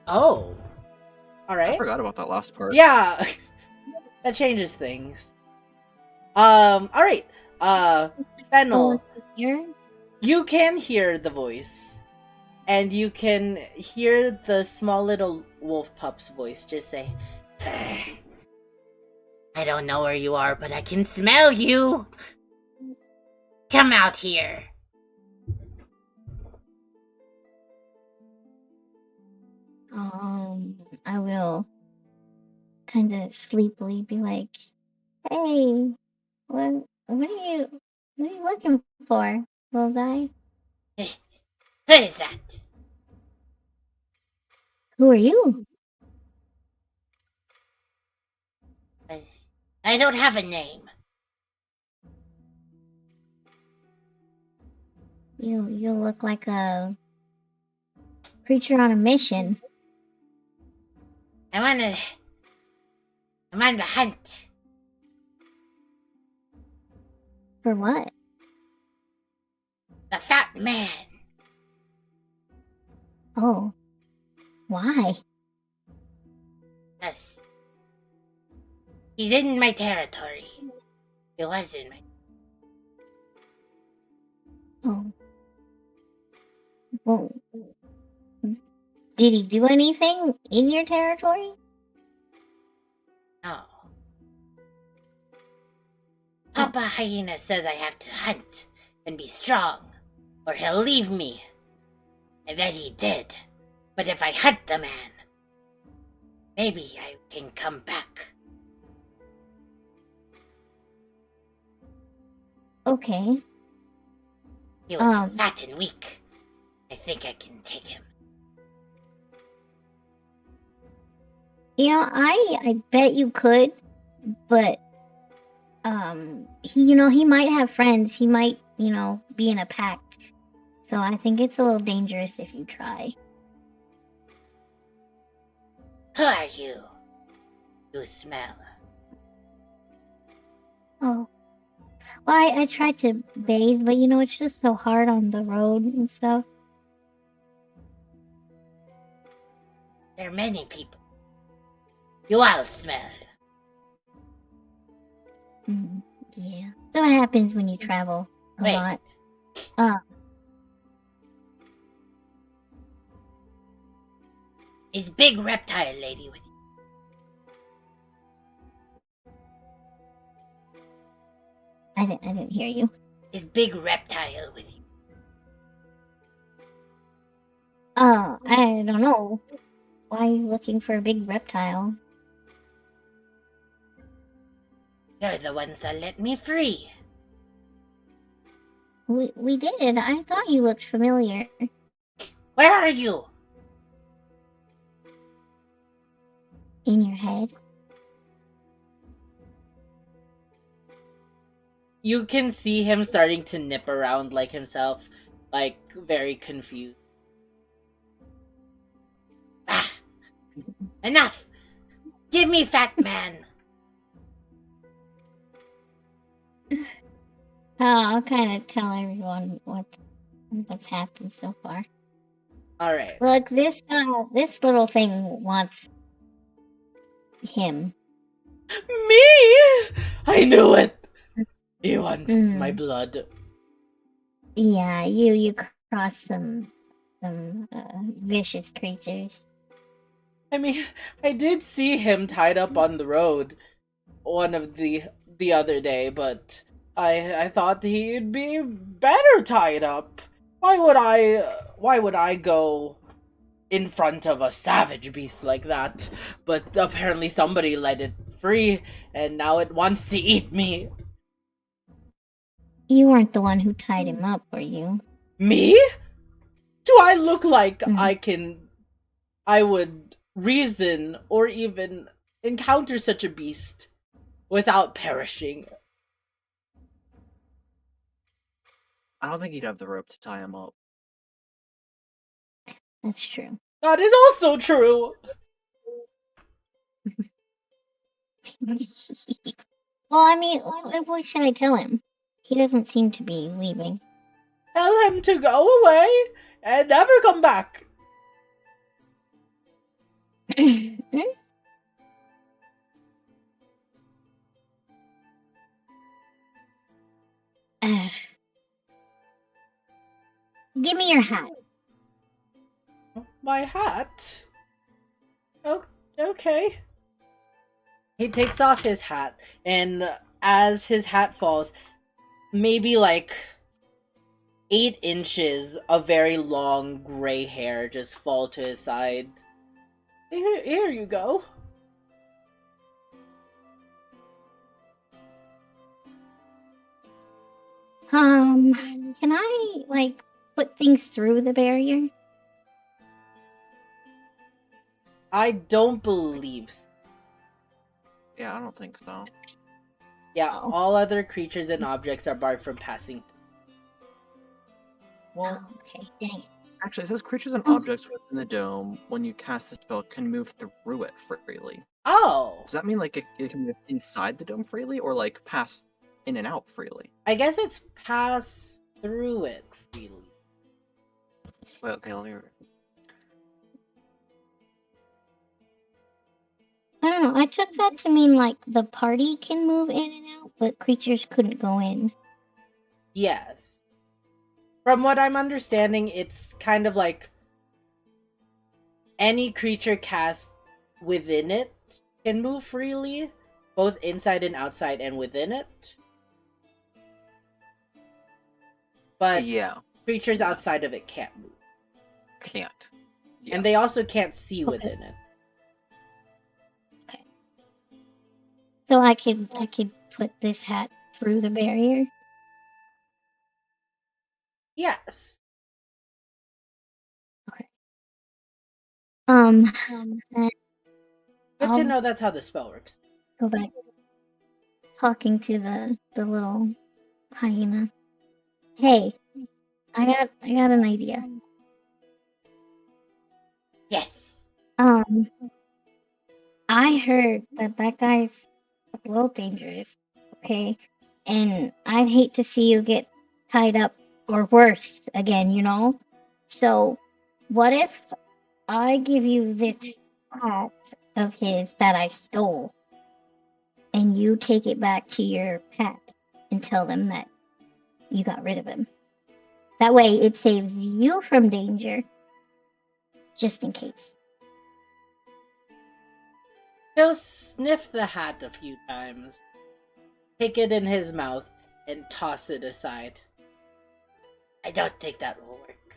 Oh, all right. I forgot about that last part. Yeah, that changes things. All right. Fennel, Here. you can hear the voice, and you can hear the small little wolf pup's voice just say, "I don't know where you are, but I can smell you. Come out here." I will kind of sleepily be like, "Hey, what are you looking for, little guy? Who is that? Who are you?" I don't have a name. You look like a creature on a mission. I'm on the hunt. For what? The fat man. Oh, why? Yes. He's in my territory. He was in my. Oh, well, did he do anything in your territory? No. Papa Hyena says I have to hunt and be strong, or he'll leave me. And then he did. But if I hunt the man, maybe I can come back. Okay. He was fat and weak. I think I can take him. You know, I bet you could, but he might have friends. He might, be in a pact. So I think it's a little dangerous if you try. Who are you? You smell. Oh. Well, I tried to bathe, but it's just so hard on the road and stuff. There are many people. You all smell. Yeah. So what happens when you travel a Wait. lot? Is big reptile lady with you? I didn't hear you. Is big reptile with you? I don't know. Why are you looking for a big reptile? They're the ones that let me free. We did. I thought you looked familiar. Where are you? In your head. You can see him starting to nip around like himself, like very confused. Ah! Enough! Give me fat man! I'll kind of tell everyone what's happened so far. Alright. Look, this little thing wants him. Me? I knew it! He wants my blood. Yeah, you crossed some vicious creatures. I mean, I did see him tied up on the road one of the other day, but I thought he'd be better tied up. Why would I go in front of a savage beast like that? But apparently somebody let it free and now it wants to eat me. You weren't the one who tied him up, were you? Me? Do I look like I would reason or even encounter such a beast without perishing? I don't think he'd have the rope to tie him up. That's true. That is also true. Well, I mean, what should I tell him? He doesn't seem to be leaving. Tell him to go away and never come back. Give me your hat. My hat? Oh, okay. He takes off his hat, and as his hat falls, maybe like 8 inches of very long gray hair just fall to his side. Here you go. Can I, like, put things through the barrier? I don't believe so. Yeah, I don't think so. Yeah, Oh. all other creatures and objects are barred from passing. Well, Oh, okay, dang it. actually, it says creatures and objects within the dome, when you cast the spell, can move through it freely. Oh! Does that mean like it can move inside the dome freely, or like pass in and out freely? I guess it's pass through it freely. Wait, okay, let me. I don't know. I took that to mean like the party can move in and out, but creatures couldn't go in. Yes. From what I'm understanding, it's kind of like any creature cast within it can move freely, both inside and outside and within it. But Yeah, creatures outside of it can't move. can't. Yeah. And they also can't see Okay. within it. So I could put this hat through the barrier. Yes. Then Good to I'll know that's how the spell works. go back talking to the little hyena. Hey, I got an idea. Yes. I heard that guy's a little dangerous, okay? And I'd hate to see you get tied up or worse again, you know? So, what if I give you this hat of his that I stole, and you take it back to your pet and tell them that you got rid of him. That way, it saves you from danger, just in case. He'll sniff the hat a few times, take it in his mouth, and toss it aside. I don't think that will work.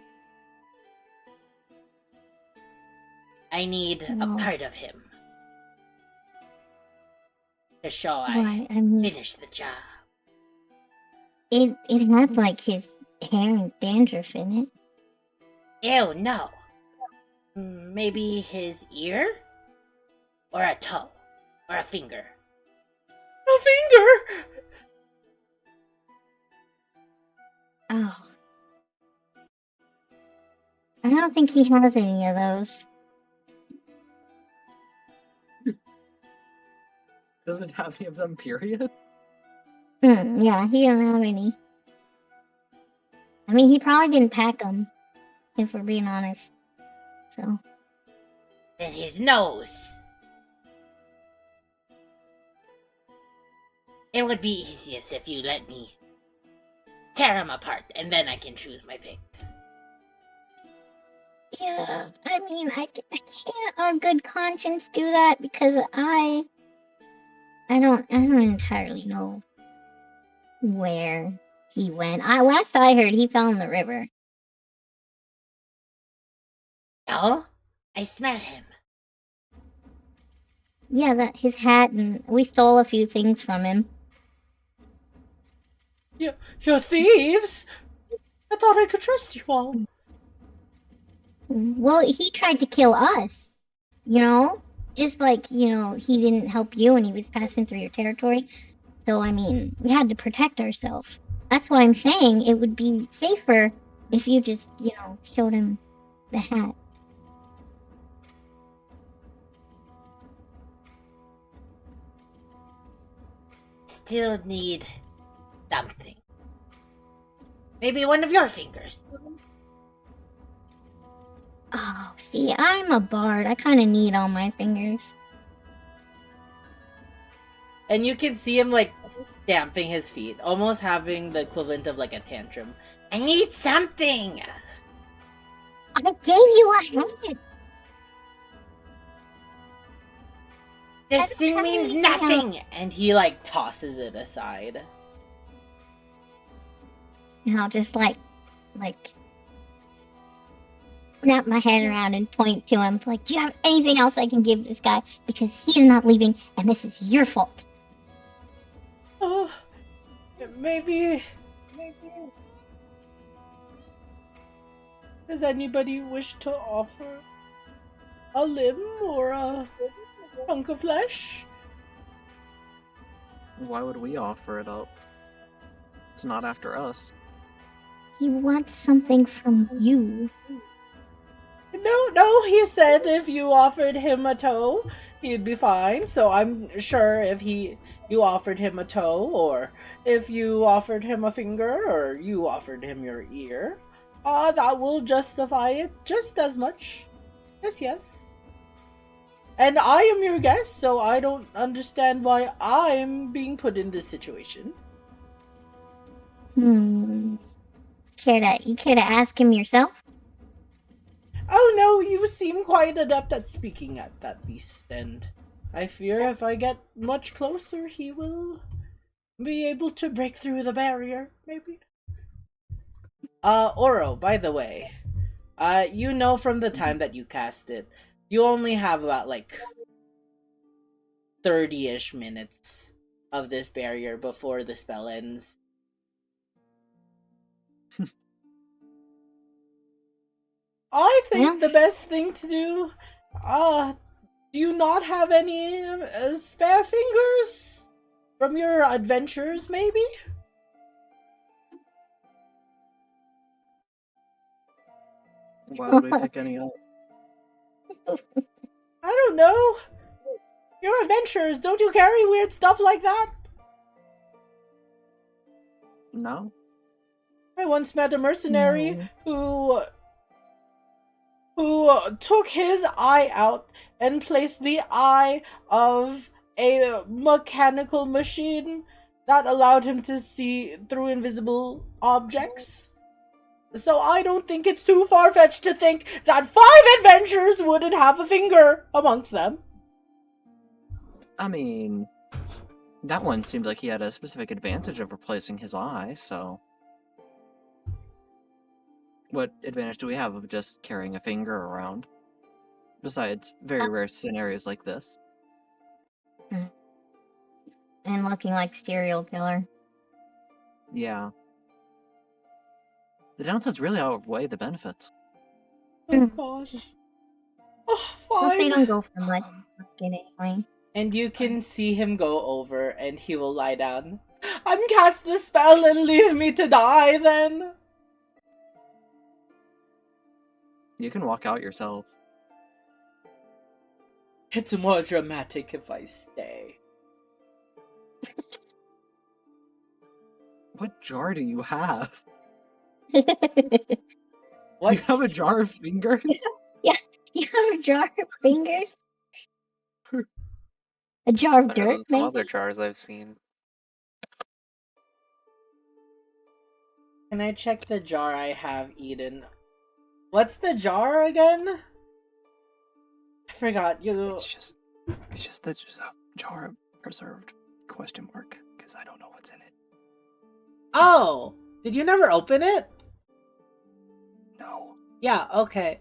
I need a No. part of him to show Why? I I mean, finished the job. it has like his hair and dandruff in it. Ew, no. Maybe his ear? Or a toe? Or a finger? A finger! Oh. I don't think he has any of those. Doesn't have any of them, period. Yeah, he doesn't have any. I mean, he probably didn't pack them, if we're being honest. So, Then his nose. It would be easiest if you let me tear him apart, and then I can choose my pick. yeah, I mean, I can't on good conscience do that because I don't entirely know where he went. Last I heard, he fell in the river. No? I smell him. Yeah, that his hat, and we stole a few things from him. You're thieves? I thought I could trust you all. Well, he tried to kill us, you know? Just like, he didn't help you when he was passing through your territory. So, I mean, we had to protect ourselves. That's why I'm saying it would be safer if you just, showed him the hat. Still need something. Maybe one of your fingers. Oh, see, I'm a bard. I kind of need all my fingers. And you can see him, like, stamping his feet, almost having the equivalent of, like, a tantrum. I need something! I gave you a hat. This don't thing have means anything nothing! And he, like, tosses it aside. And I'll just, like, snap my head around and point to him. Like, do you have anything else I can give this guy? Because he's not leaving, and this is your fault. Oh, maybe... Does anybody wish to offer a limb or a chunk of flesh? Why would we offer it up? It's not after us. He wants something from you. No, he said if you offered him a toe, he'd be fine. So I'm sure if you offered him a toe, or if you offered him a finger, or you offered him your ear, that will justify it just as much. Yes. And I am your guest, so I don't understand why I'm being put in this situation. You care to ask him yourself? Oh no, you seem quite adept at speaking at that beast, and I fear if I get much closer, he will be able to break through the barrier, maybe. Oro, by the way, you know from the time that you cast it, you only have about, like, 30-ish minutes of this barrier before the spell ends. I think the best thing to do, do you not have any spare fingers from your adventures, maybe? Why would we pick any up? I don't know. Your adventures, don't you carry weird stuff like that? No? I once met a mercenary who who took his eye out and placed the eye of a mechanical machine that allowed him to see through invisible objects. So I don't think it's too far-fetched to think that 5 adventurers wouldn't have a finger amongst them. I mean, that one seemed like he had a specific advantage of replacing his eye, so... What advantage do we have of just carrying a finger around? Besides very rare scenarios like this. And looking like serial killer. Yeah. The downsides really outweigh the benefits. Oh gosh. Oh, Well, they fine. don't go for much anyway. And you can see him go over and he will lie down. Uncast the spell and leave me to die then. You can walk out yourself. It's more dramatic if I stay. What jar do you have? What? Do you have a jar of fingers? You have a jar of fingers? A jar of Better dirt, than some other maybe? jars I've seen. Can I check the jar I have, Eden? What's the jar again? I forgot. It's just a jar of preserved question mark, because I don't know what's in it. Oh! Did you never open it? No. Yeah, okay.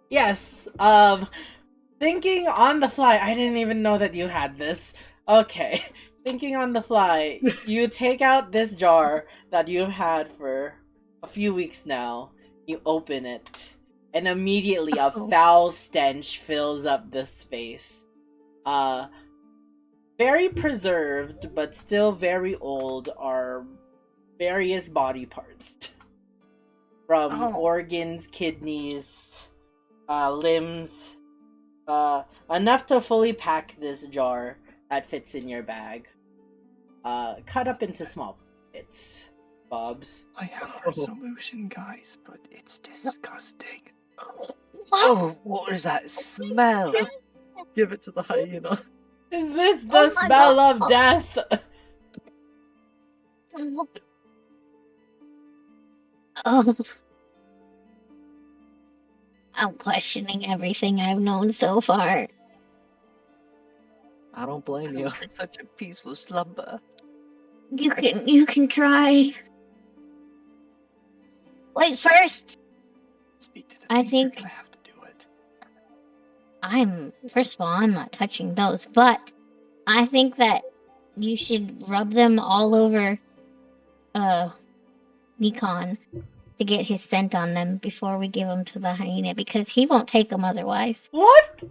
Yes, thinking on the fly, I didn't even know that you had this. Okay. Thinking on the fly, you take out this jar that you've had for a few weeks now, you open it, and immediately a foul stench fills up the space. Very preserved, but still very old, are various body parts. From organs, kidneys, limbs, enough to fully pack this jar that fits in your bag. Cut up into small bits, Bobs. I have our solution, guys, but it's disgusting. Oh, what is that smell? Just give it to the hyena. Is this the Oh my smell God. of death? Oh. I'm questioning everything I've known so far. I don't blame I you. was in such a peaceful slumber. You can try. Wait, first, Speak to the I thing, think- you're gonna have to do it. first of all, I'm not touching those, but I think that you should rub them all over, Nikon to get his scent on them before we give them to the hyena, because he won't take them otherwise. What?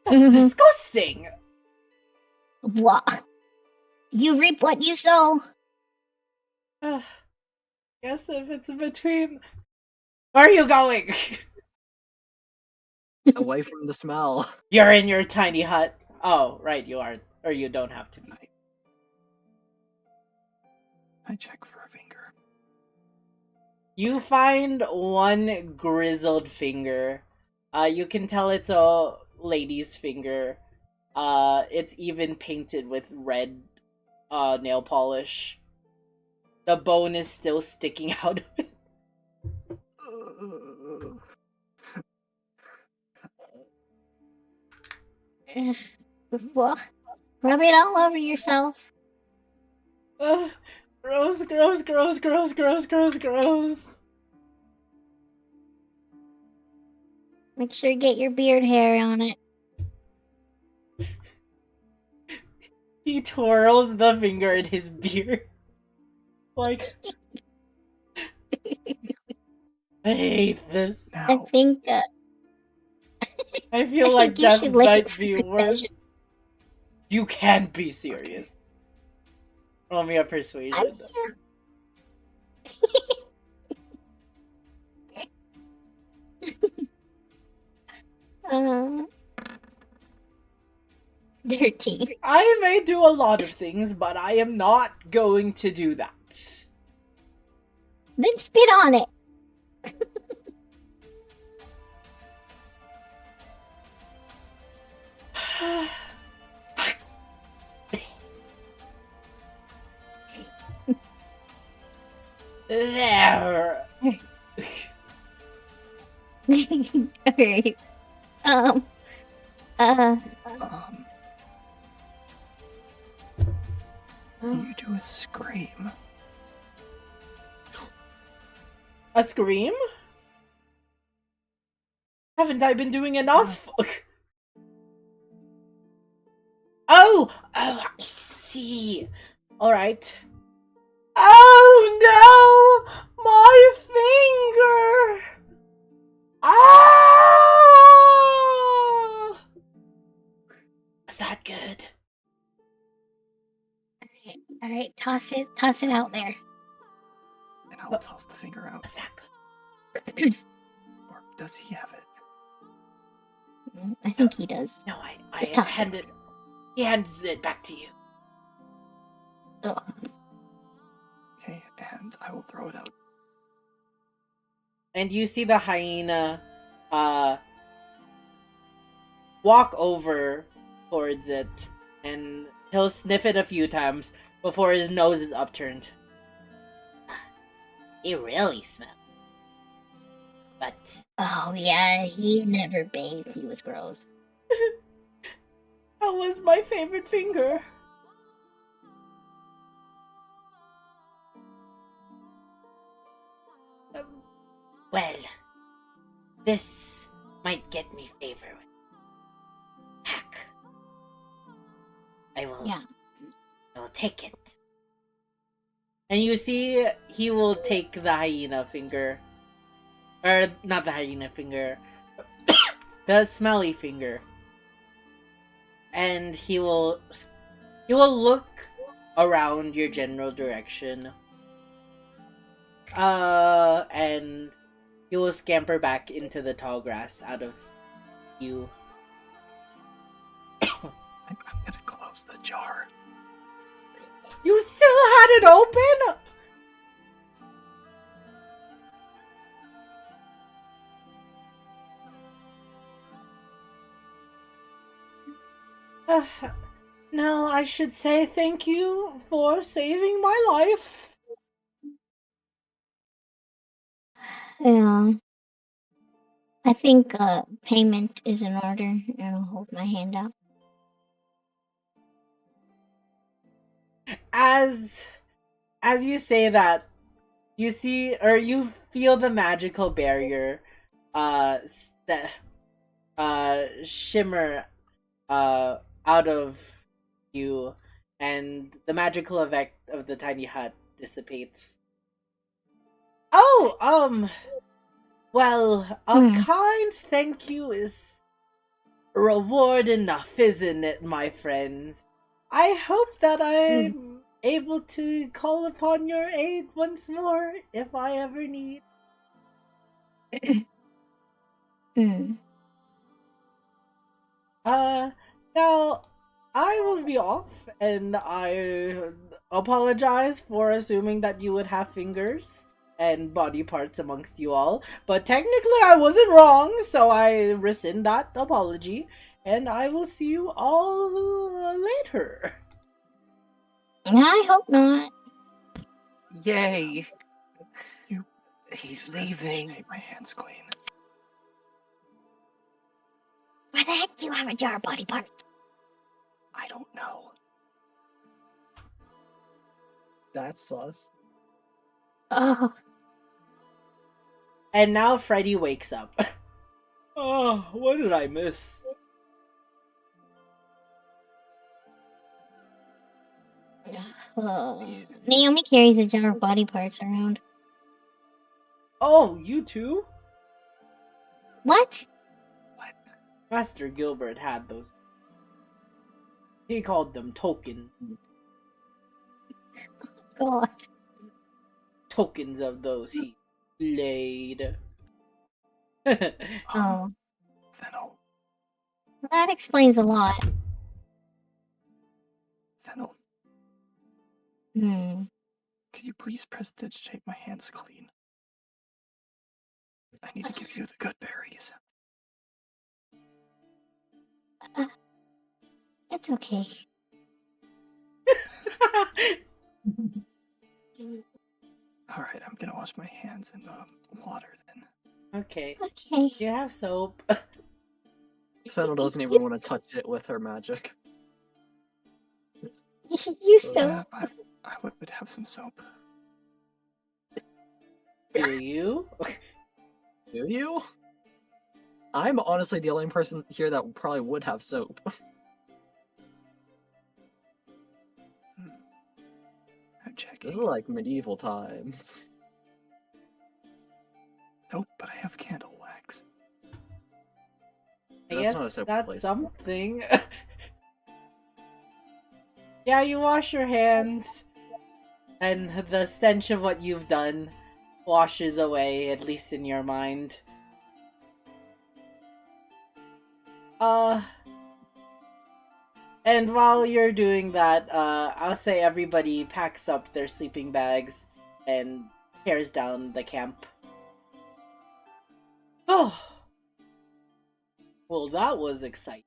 That's Mhm. disgusting! What? You reap what you sow. Guess if it's between... Where are you going? Away from the smell. You're in your tiny hut. Oh, right, you aren't. Or you don't have to be. I check for a finger. You find one grizzled finger. You can tell it's a lady's finger. It's even painted with red nail polish. The bone is still sticking out of it. What? Rub it all over yourself. Gross, gross, gross, gross, gross, gross, gross. Make sure you get your beard hair on it. He twirls the finger in his beard. Like, I hate this. I Now, think, I feel I like think you that should lick it might for be protection. worse. You can't be serious. Roll me a persuasion. uh, 13. I may do a lot of things, but I am not going to do that. Then spit on it. There. Alright. Uh, Um, you do a scream. A scream? Haven't I been doing enough? Oh, I see. All right. Oh no, my finger! Ah! Is that good? alright, toss it out there. And I'll toss the finger out. Is that good? Or does he have it? I think he does. No, Just toss it. handed. He hands it back to you. Oh. Okay, and I will throw it out. And you see the hyena, walk over towards it, and he'll sniff it a few times before his nose is upturned. It really smells. But Oh yeah, he never bathed. He was gross. that was my favorite finger. Well, this might get me favor with Hack. I will take it. And you see, he will take the hyena finger. Or, not the hyena finger. The smelly finger. And he will look around your general direction. And he will scamper back into the tall grass out of view. I'm gonna close the jar. You still had it open? No, I should say thank you for saving my life. Yeah. I think payment is in order, and I'll hold my hand out. As you say that, you see or you feel the magical barrier shimmer out of you, and the magical effect of the tiny hut dissipates. Oh, well, a kind thank you is reward enough, isn't it, my friends? I hope that I'm able to call upon your aid once more if I ever need. Now I will be off, and I apologize for assuming that you would have fingers and body parts amongst you all, but technically I wasn't wrong, so I rescind that apology, and I will see you all later. I hope not. Yay! You He's please rest and leaving. shake my hands clean. Why the heck do you have a jar of body parts? I don't know. That's sus. Oh, And now Freddy wakes up. Oh, what did I miss? Naomi carries a jar of body parts around. Oh, you too? What? What? Master Gilbert had those. He called them tokens. God. Tokens of those he slayed. Oh, Fennel. that explains a lot. Fennel, Hmm. could you please prestidigitate my hands clean? I need to give you the good berries. It's okay. Alright, I'm gonna wash my hands in the water then. Okay. Okay. You have soap. Fennel doesn't even want to touch it with her magic. You so. Yeah, I would have some soap. Do you? Do you? I'm honestly the only person here that probably would have soap. I'm checking. This is like medieval times. Nope, but I have candle wax. I That's not a guess soap that's replacement. something. Yeah, you wash your hands, and the stench of what you've done washes away, at least in your mind. And while you're doing that, I'll say everybody packs up their sleeping bags and tears down the camp. Oh, well, that was exciting.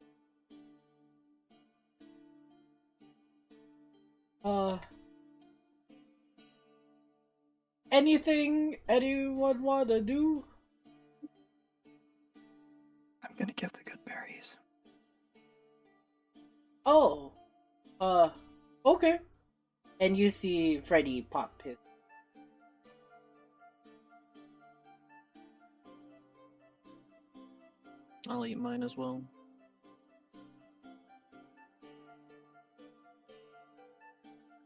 Anything anyone wanna do? I'm gonna give the good berries. Oh, okay. And you see Freddy pop his. I'll eat mine as well.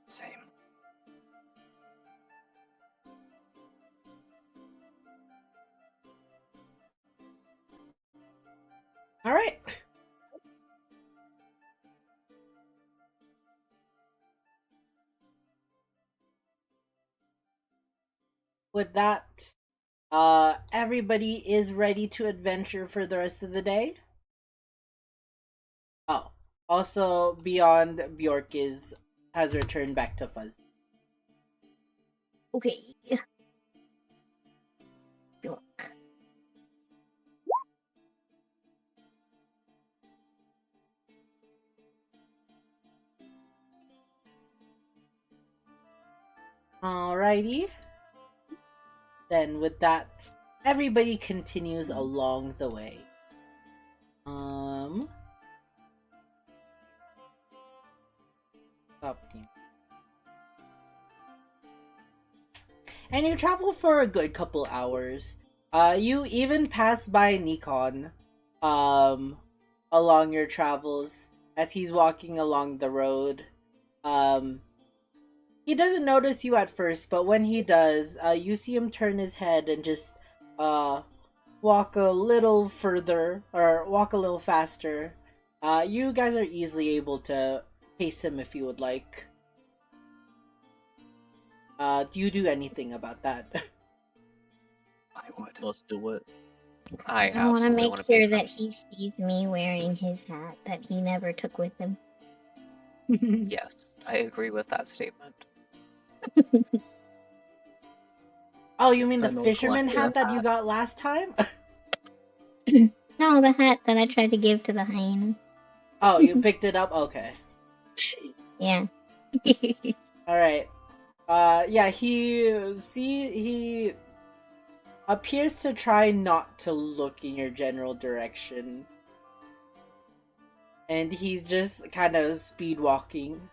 Same. Alright. With that, everybody is ready to adventure for the rest of the day. Oh, also beyond Bjork has returned back to Fuzz. Okay. Look. Alrighty. Then with that, everybody continues along the way. Stop here. And you travel for a good couple hours. You even pass by Nikon, along your travels as he's walking along the road. He doesn't notice you at first, but when he does, you see him turn his head and just, walk a little further, or walk a little faster. You guys are easily able to pace him if you would like. Do you do anything about that? I would. Let's do it. I I want to absolutely make want to sure face that him. he sees me wearing his hat that he never took with him. Yes, I agree with that statement. Oh, you mean the Fennel fisherman collector hat of that you hats. got last time? No, the hat that I tried to give to the hyena. Oh, you picked it up? Okay. Yeah. Alright. Yeah, he appears to try not to look in your general direction. And he's just kind of speed walking.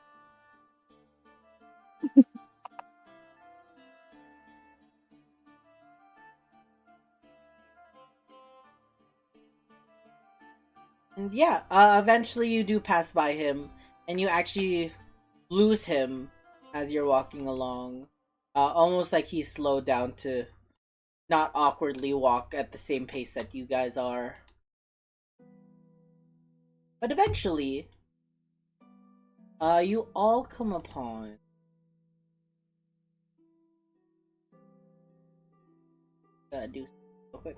And yeah, eventually you do pass by him, and you actually lose him as you're walking along. Almost like he's slowed down to not awkwardly walk at the same pace that you guys are. But eventually, you all come upon do real quick.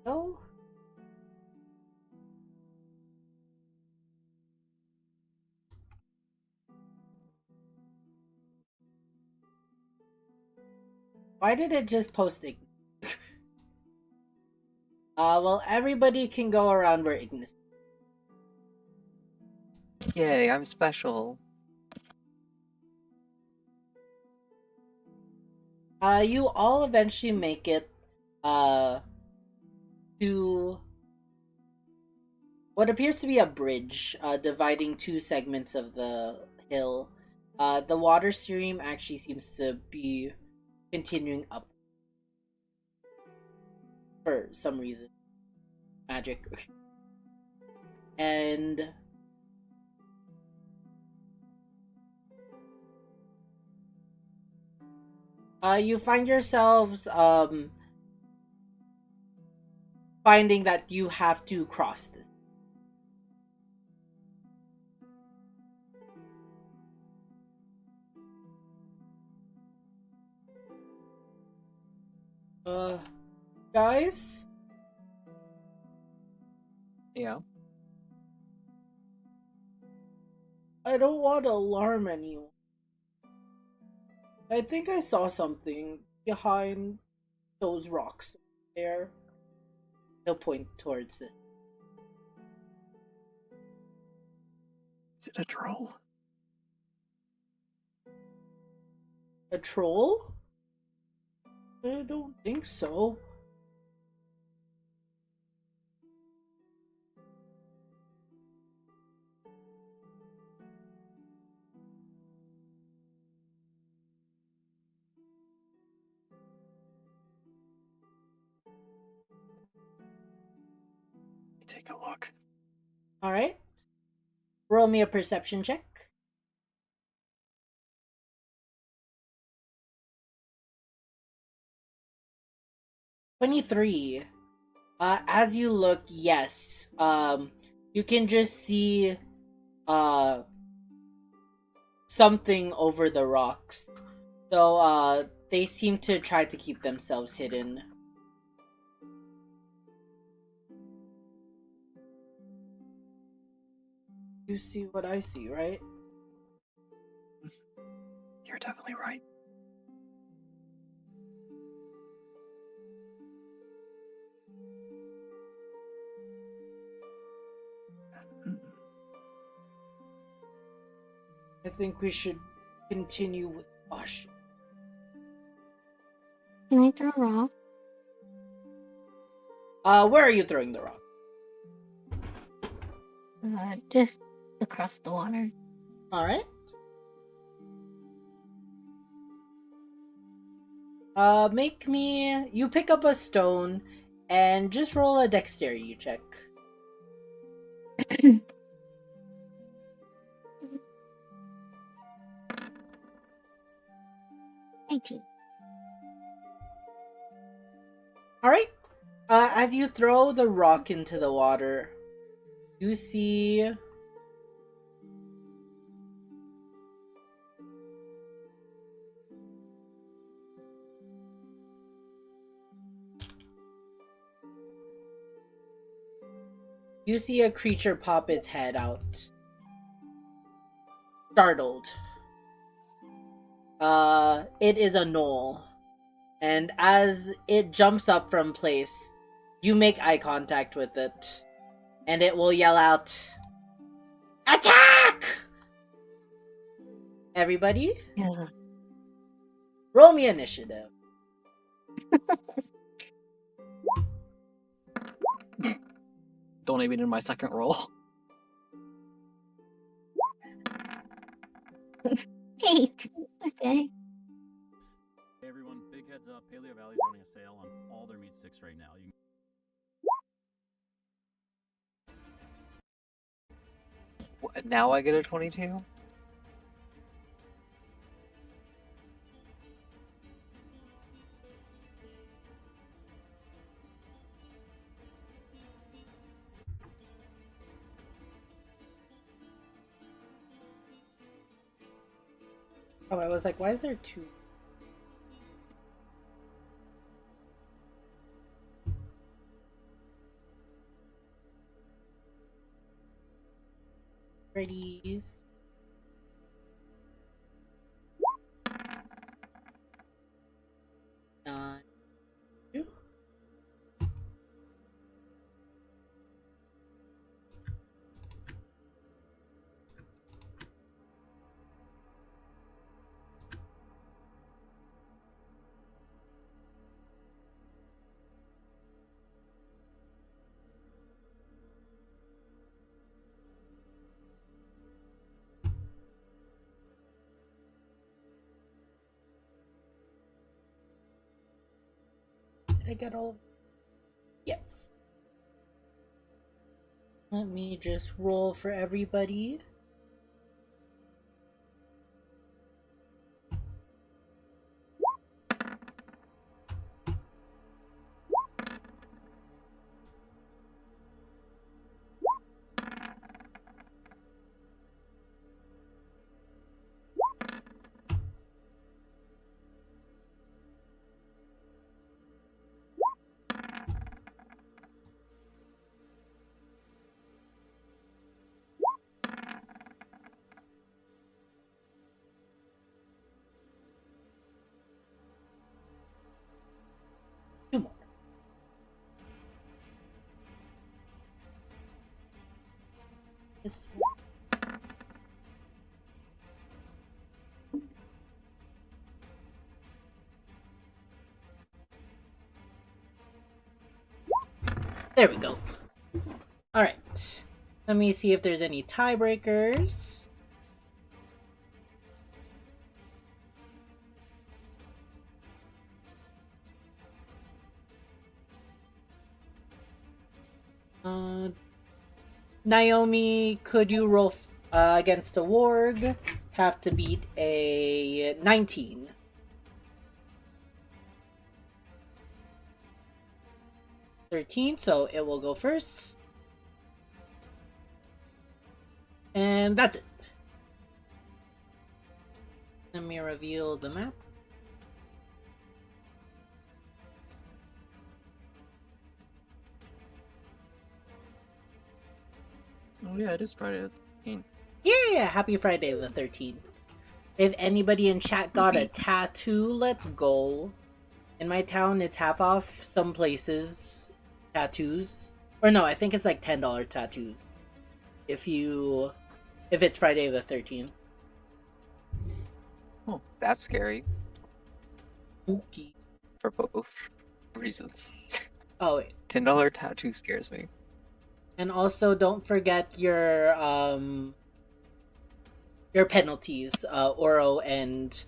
So Why did it just post Ignis? Well, everybody can go around where Ignis. Yay, I'm special. You all eventually make it, to what appears to be a bridge, dividing two segments of the hill. The water stream actually seems to be continuing up for some reason. Magic. And you find yourselves finding that you have to cross this. Guys, Yeah. I don't want to alarm anyone. I think I saw something behind those rocks there. He'll point towards this. Is it a troll? A troll? I don't think so. Take a look. Alright. Roll me a perception check. 23. As you look, yes. You can just see something over the rocks. So they seem to try to keep themselves hidden. You see what I see, right? You're definitely right. I think we should continue with caution. Can I throw a rock? Where are you throwing the rock? Just across the water. Alright. You pick up a stone and just roll a dexterity check. 18. Alright. As you throw the rock into the water, you see a creature pop its head out. Startled. It is a gnoll. And as it jumps up from place, you make eye contact with it. And it will yell out, "Attack!" Everybody, Yeah. roll me initiative. Don't even in my second roll. 8. Okay. Hey everyone, big heads up, Paleo Valley's running a sale on all their meat sticks right now. Now I get a 22? Oh, I was like, why is there two? Readies. I get all? Yes. Let me just roll for everybody. Two more. This one. There we go. Alright. Let me see if there's any tiebreakers. Naomi, could you roll against a warg? Have to beat a 19. So it will go first. And that's it. Let me reveal the map. Oh yeah, it is Friday the 13th. Yeah, happy Friday the 13th. If anybody in chat got a tattoo, let's go. In my town, it's half off. Some places, tattoos. Or no, I think it's like $10 tattoos. If it's Friday the 13th. Oh, that's scary Spooky. for both reasons. Oh, wait. $10 tattoo scares me. And also, don't forget your penalties, Oro and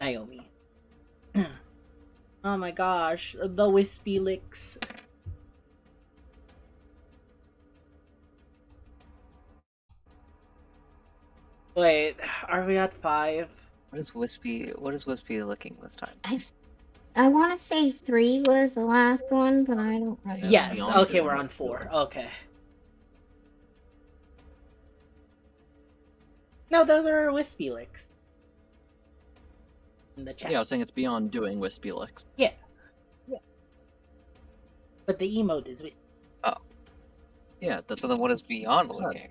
Naomi. Oh my gosh, the wispy licks. Wait, are we at 5? What is Wispy looking this time? I want to say 3 was the last one, but I don't really. Yes, beyond okay, two, we're I'm on not 4. sure. Okay. No, those are wispy licks. In the chat. Yeah, I was saying it's beyond doing wispy licks. Yeah. But the emote is wispy. Yeah, that's So then what is beyond What's that? looking?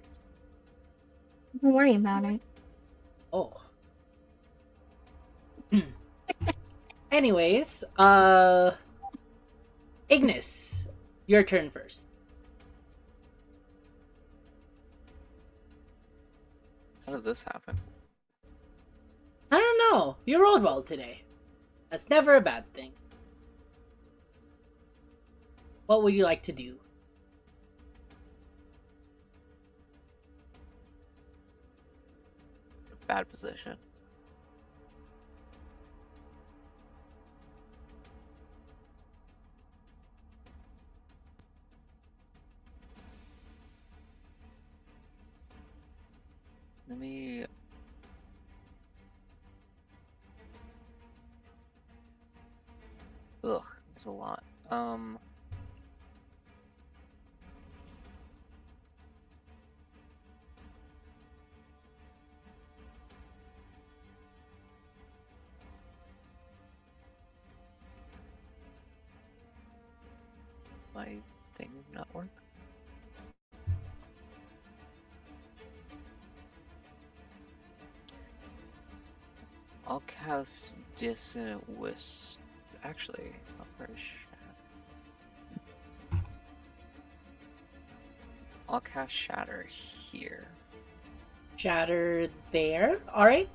Don't worry about it. Oh. Anyways, Ignis, your turn first. How did this happen? I don't know. You rolled well today. That's never a bad thing. What would you like to do? Bad position. Let me... Ugh, there's a lot. My thing not work? I'll cast Dissonant Wisp. Actually, I'll first I'll cast Shatter here. Shatter there. Alright.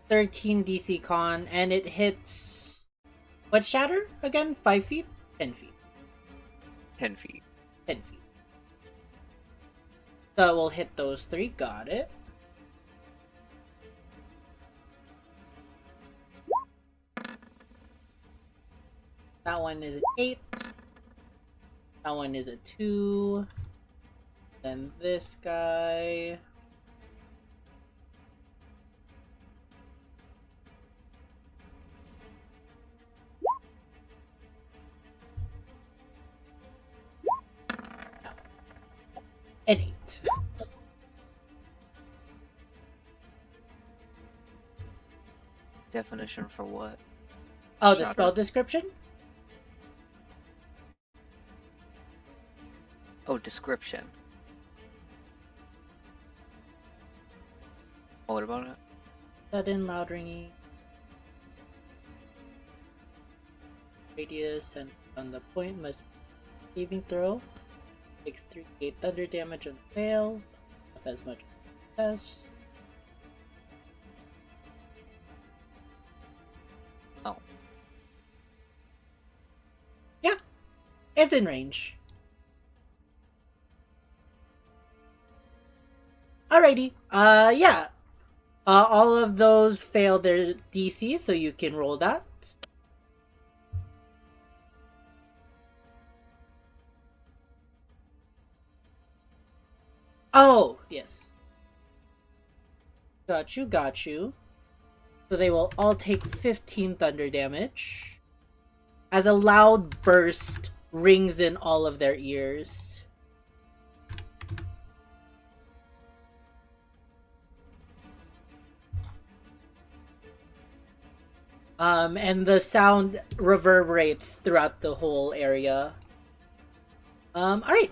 13 DC con, and it hits. What shatter again? 5 feet? 10 feet. 10 feet. 10 feet. So it will hit those 3. Got it. That one is an 8. That one is a 2. Then this guy. An 8. Definition for what? Oh, the Shatter. spell description? Oh, description. Oh, what about it? Sudden, loud ringing. Radius and on the point must saving throw. Takes 3d8 thunder damage on fail. Not as much success. Oh. Yeah, it's in range. Alrighty. Yeah. All of those fail their DC, so you can roll that. Oh, yes. Got you, got you. So they will all take 15 thunder damage. As a loud burst rings in all of their ears. And the sound reverberates throughout the whole area. Alright.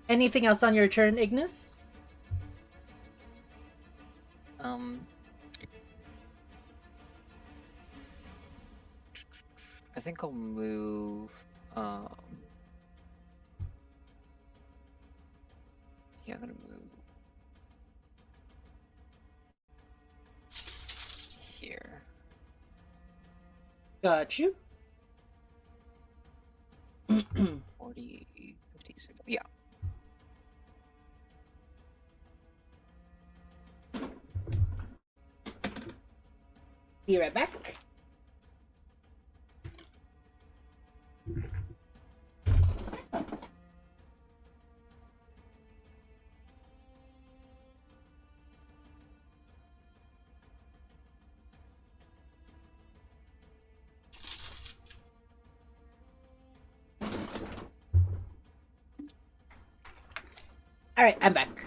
Anything else on your turn, Ignis? I think I'll move. Yeah, I'm gonna move here. Got you. 40, 56. Yeah. Be right back. Alright, I'm back.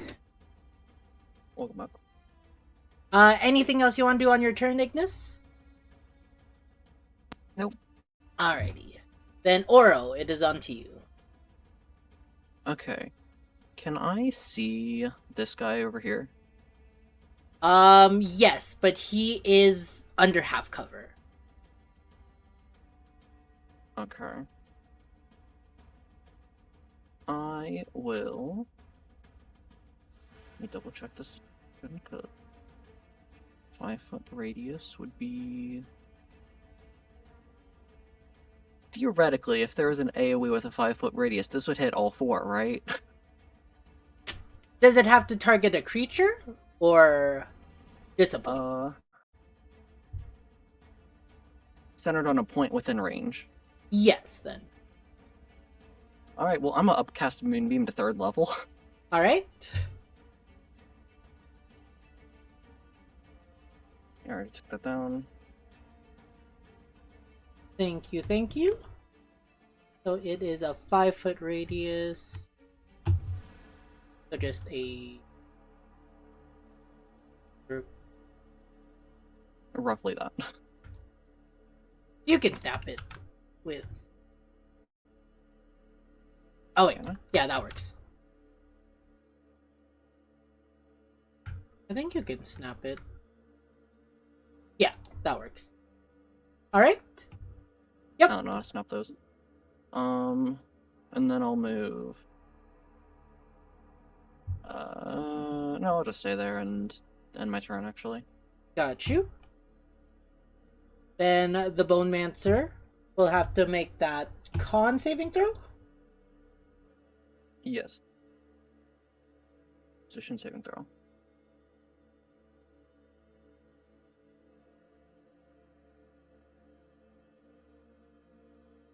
Welcome back. Anything else you want to do on your turn, Ignis? Nope. Alrighty. Then Oro, it is on to you. Okay. Can I see this guy over here? Yes, but he is under half cover. Okay. I will. Let me double check this. 5-foot radius would be. Theoretically, if there was an AoE with a 5-foot radius, this would hit all 4, right? Does it have to target a creature? Or just a point? Centered on a point within range. Yes, then. Alright, well, I'm gonna upcast Moonbeam to 3rd level. Alright. Alright, took that down. Thank you, thank you. So it is a 5-foot radius. So just a... Roughly that. You can snap it with... Oh wait, yeah, that works. I think you can snap it. Yeah, that works. Alright. Yep. I don't know how to snap those. And then I'll move. No, I'll just stay there and end my turn, actually. Got you. Then the Bone Mancer will have to make that con saving throw. Yes. Position saving throw.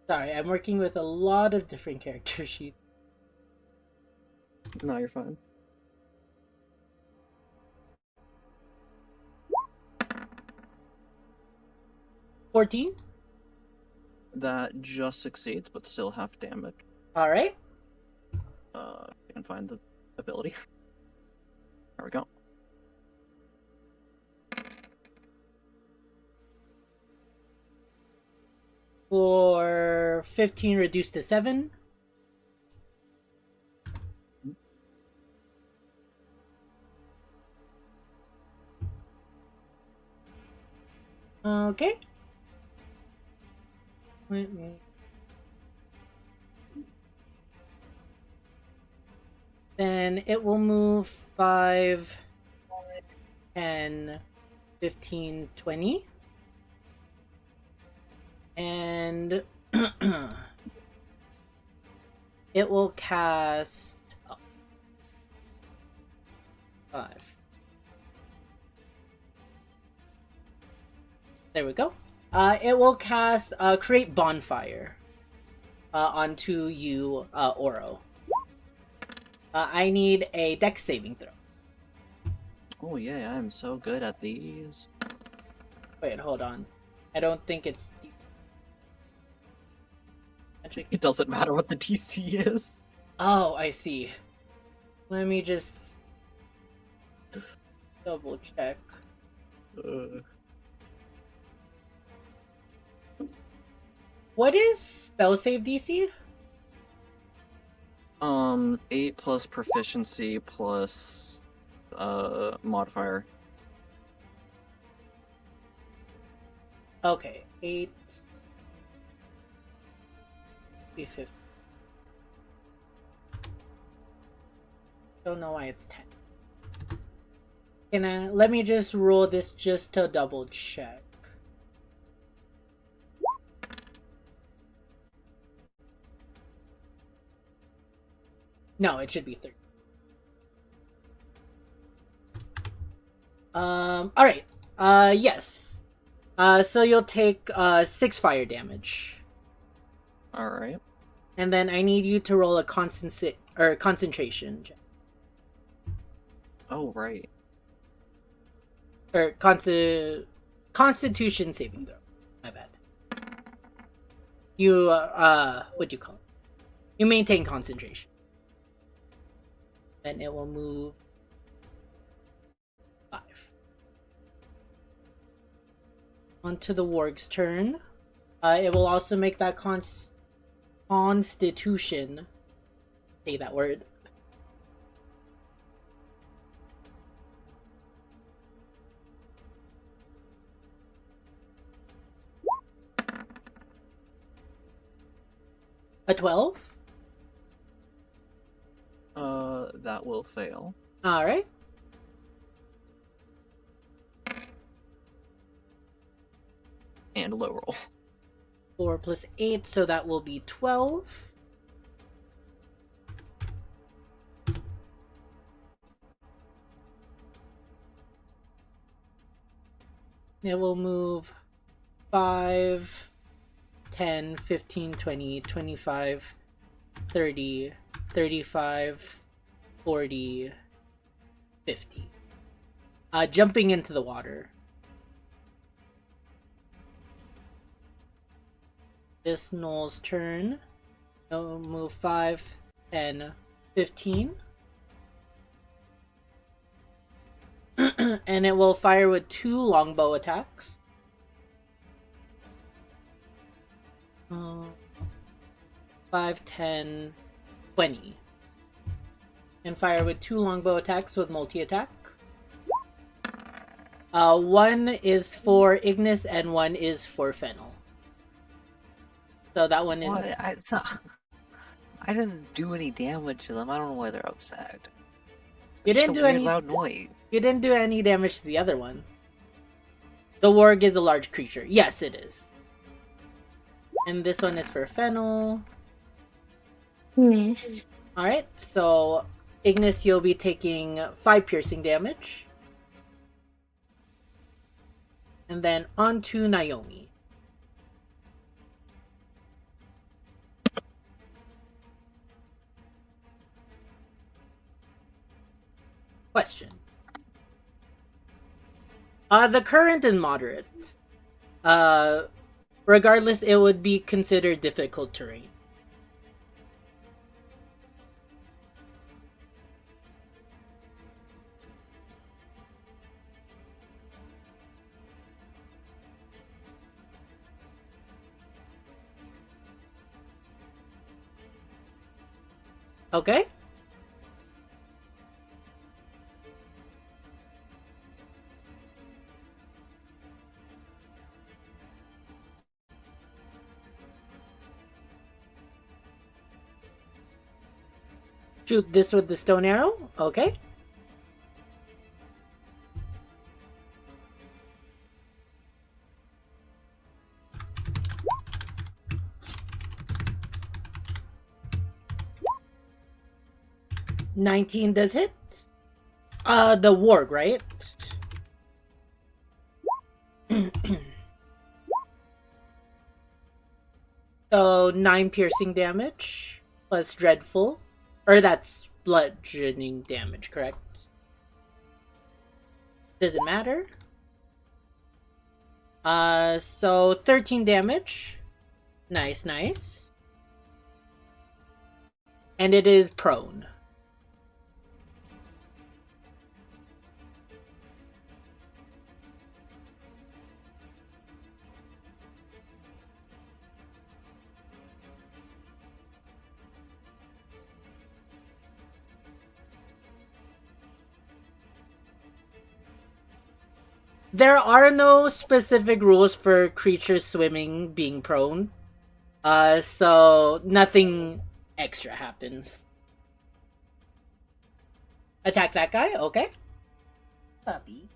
Sorry, I'm working with a lot of different character sheets. No, you're fine. $14. That just succeeds, but still half damage. All right. I can find the ability. There we go. For 15, reduced to 7. Okay. Let me... Then it will move 5, 10, 15, 20. And it will cast 5. There we go. It will cast create bonfire onto you, Oro. I need a dex saving throw. Oh yeah, I'm so good at these. Wait, hold on. I don't think it's magic. It doesn't matter what the DC is. Oh, I see. Let me just double check. What is spell save DC? 8 plus proficiency plus modifier. Okay, 8. B50. Don't know why it's 10. Let me just roll this just to double check. No, it should be 30. Alright. Yes. So you'll take 6 fire damage. Alright. And then I need you to roll a concentration check. Oh, right. Or constitution saving throw. My bad. You what do you call it? You maintain concentration. Then it will move 5. Onto the warg's turn. It will also make that constitution. Say that word. A 12? That will fail. Alright. And low roll. 4 plus 8, so that will be 12. It will move 5, 10, 15, 20, 25, 30, 35, 40, 50. Jumping into the water. This Noel's turn. It'll move 5, 10, 15. And it will fire with 2 longbow attacks. 5, 10, 20. And fire with 2 longbow attacks with multi-attack. 1 is for Ignis and 1 is for Fennel. So that one is... What? I didn't do any damage to them. I don't know why they're upset. You It's didn't just a do weird any... loud noise. You didn't do any damage to the other one. The warg is a large creature. Yes, it is. And this one is for Fennel. Missed. Alright, so Ignis, you'll be taking 5 piercing damage. And then on to Naomi. Question. The current is moderate. Regardless, it would be considered difficult terrain. Okay. Shoot this with the stone arrow. Okay. $19 does hit. The warg, right? So 9 piercing damage plus dreadful. Or that's bludgeoning damage, correct? Does it matter? So 13 damage. Nice, nice. And it is prone. There are no specific rules for creatures swimming being prone. So nothing extra happens. Attack that guy? Okay. Puppy.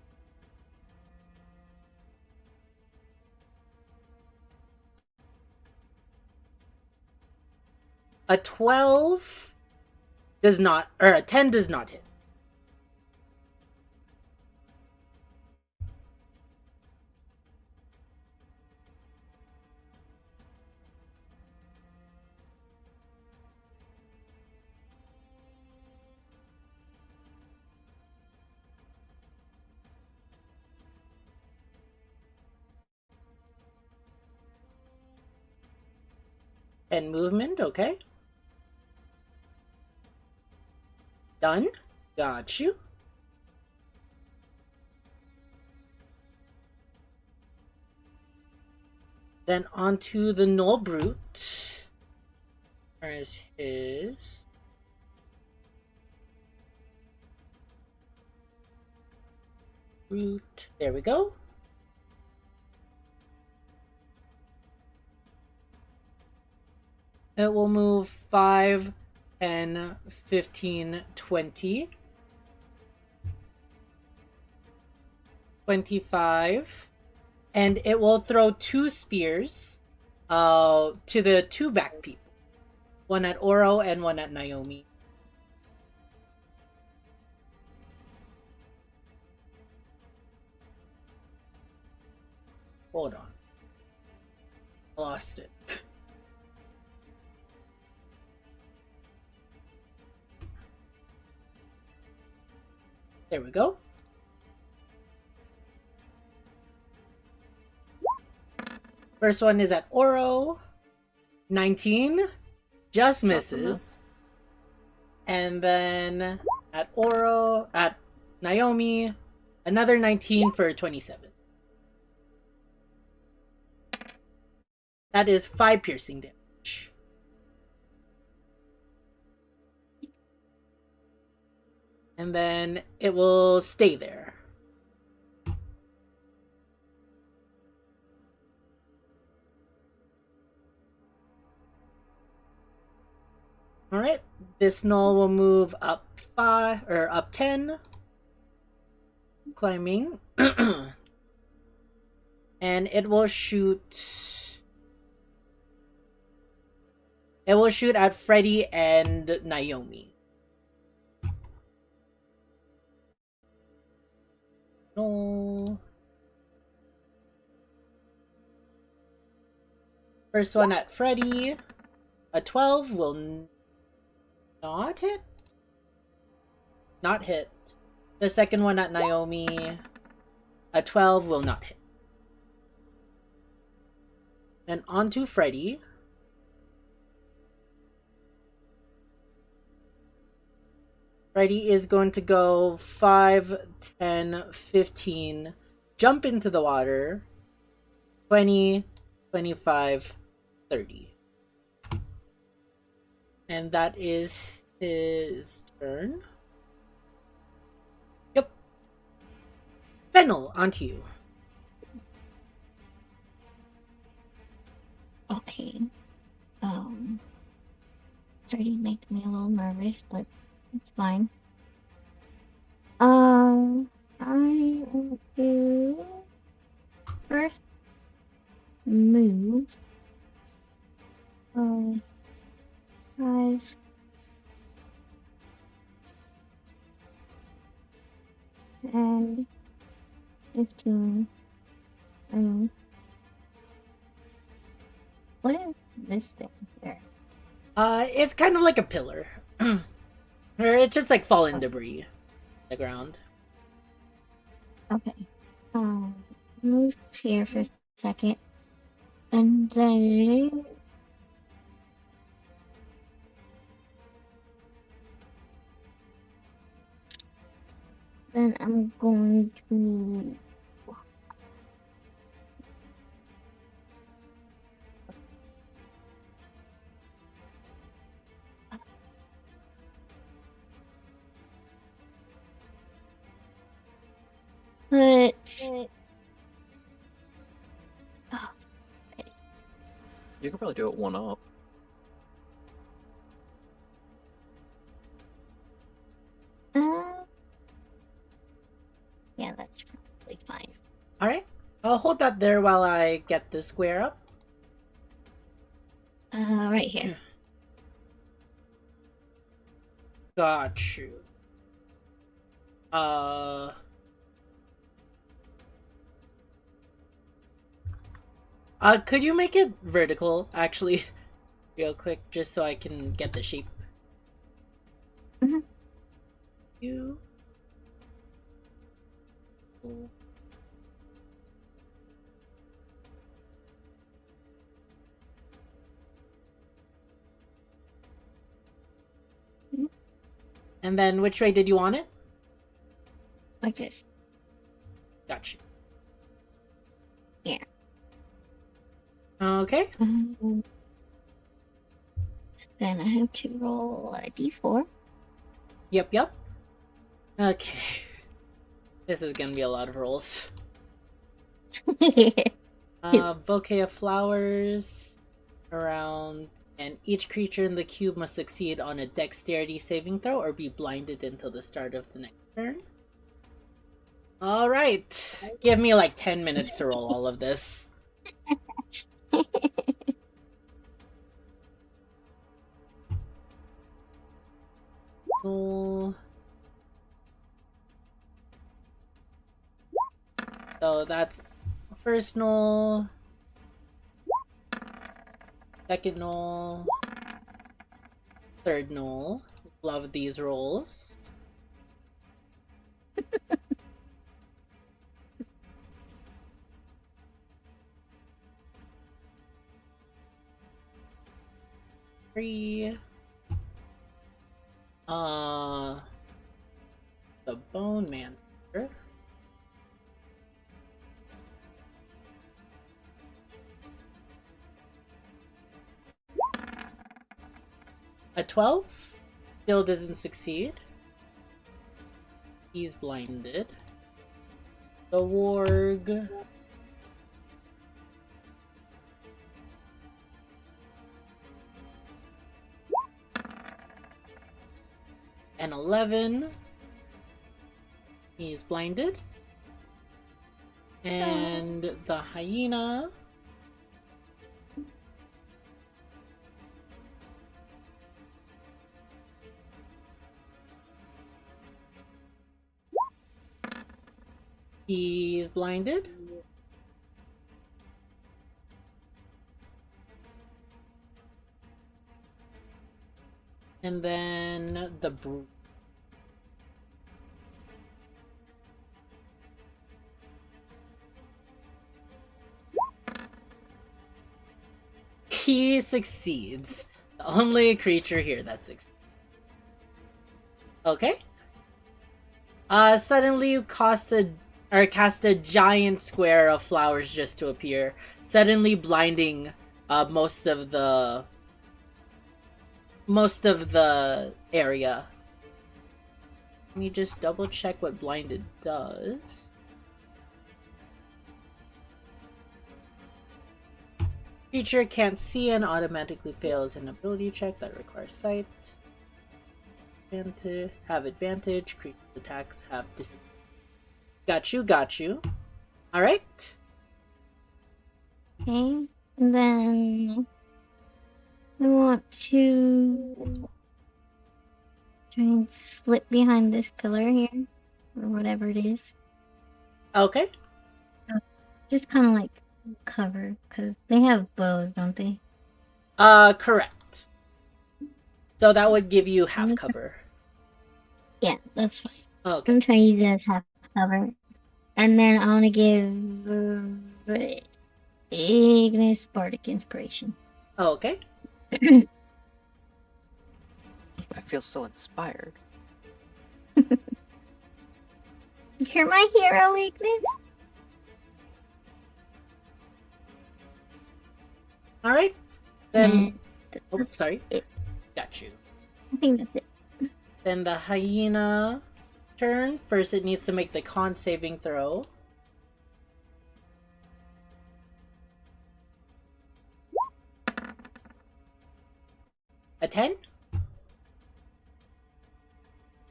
A 12 does not, or a 10 does not hit. And movement, okay. Done. Got you. Then onto the Null Brute. Where is his? Brute. There we go. It will move 5, 10, 15, 20. 25. And it will throw 2 spears to the 2 back people. One at Oro and one at Naomi. Hold on. Lost it. There we go. First one is at Oro. 19. Just misses. And then at Oro, at Naomi, another 19 for 27. That is 5 piercing damage. And then it will stay there. Alright, this Null will move up 5 or up 10. Climbing. And it will shoot. It will shoot at Freddy and Naomi. No. First one at Freddy. A 12 will not hit. Not hit. The second one at Naomi, a 12 will not hit. And on to Freddy. Freddy is going to go 5, 10, 15, jump into the water, 20, 25, 30. And that is his turn. Yep. Fennel, onto you. Okay. Freddy makes me a little nervous, but it's fine. I will do first move. 5. And 15. What is this thing here? It's kind of like a pillar. Or it's just like fallen debris. The ground. Okay. Move here for a second. And then I'm going to put You could probably do it one up. yeah, that's probably fine. Alright. I'll hold that there while I get the square up. Right here. Got you. Could you make it vertical, actually, real quick, just so I can get the shape? Mhm. You. And then which way did you want it? Like this. Got you. Yeah. Okay. Then I have to roll a d4. Yep. Okay. This is gonna be a lot of rolls. Bouquet of flowers around, and each creature in the cube must succeed on a dexterity saving throw or be blinded until the start of the next turn. Alright. Give me like 10 minutes to roll all of this. Roll. So that's first null, second null, third null. Love these rolls. Three. The Bone Mancer. A 12 still doesn't succeed. He's blinded. The Warg. An 11. He's blinded. And the hyena. He's blinded. And then the brute. he succeeds. The only creature here that succeeds. Okay. Suddenly you cast a giant square of flowers just to appear, suddenly blinding most of the area. Let me just double check what blinded does. Creature can't see and automatically fails an ability check that requires sight. Have advantage. Creature attacks have Got you. Alright. Okay. And then I want to try and slip behind this pillar here, or whatever it is. Okay. Just kind of like cover, because they have bows, don't they? Correct. So that would give you half cover. Yeah, that's fine. Okay. I'm gonna try to use it as half cover. And then I want to give Ignis Bardic Inspiration. Okay. I feel so inspired. You're my hero, Ignis. Alright. Then. And Oh, sorry. it. Got you. I think that's it. Then the hyena turn. First, it needs to make the con saving throw. A 10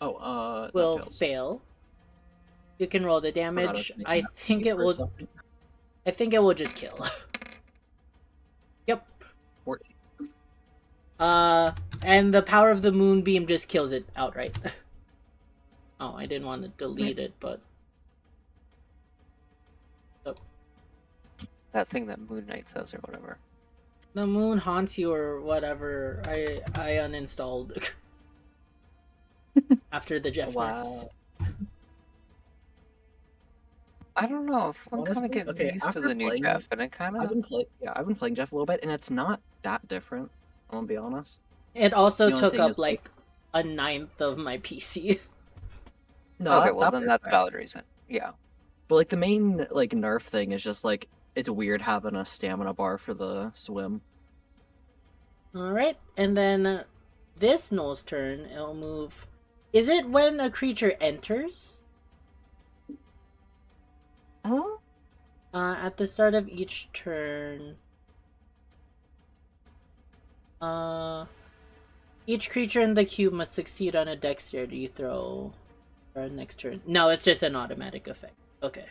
Oh, will that fails. fail. You can roll the damage. Forgot I think it will. I think it will just kill. Yep. 14. And the power of the moonbeam just kills it outright. Oh, I didn't want to delete it, but That thing that Moon Knight says or whatever. the moon haunts you or whatever. I uninstalled after the Jeff nerfs. Wow. I don't know if I'm kind Honestly, of getting okay, used to after the new playing- Jeff, and it kind I've of. been playing Jeff a little bit, and it's not that different. I'm gonna be honest. It also The only took thing up is, like a ninth of my PC. No, Okay, that- well that then part's that's a fine. valid reason. Yeah. But like the main like nerf thing is just like it's weird having a stamina bar for the swim. Alright, and then this Null's turn, it'll move. Is it when a creature enters? Oh, At the start of each turn. Each creature in the cube must succeed on a dexterity throw for next turn. No, it's just an automatic effect. Okay.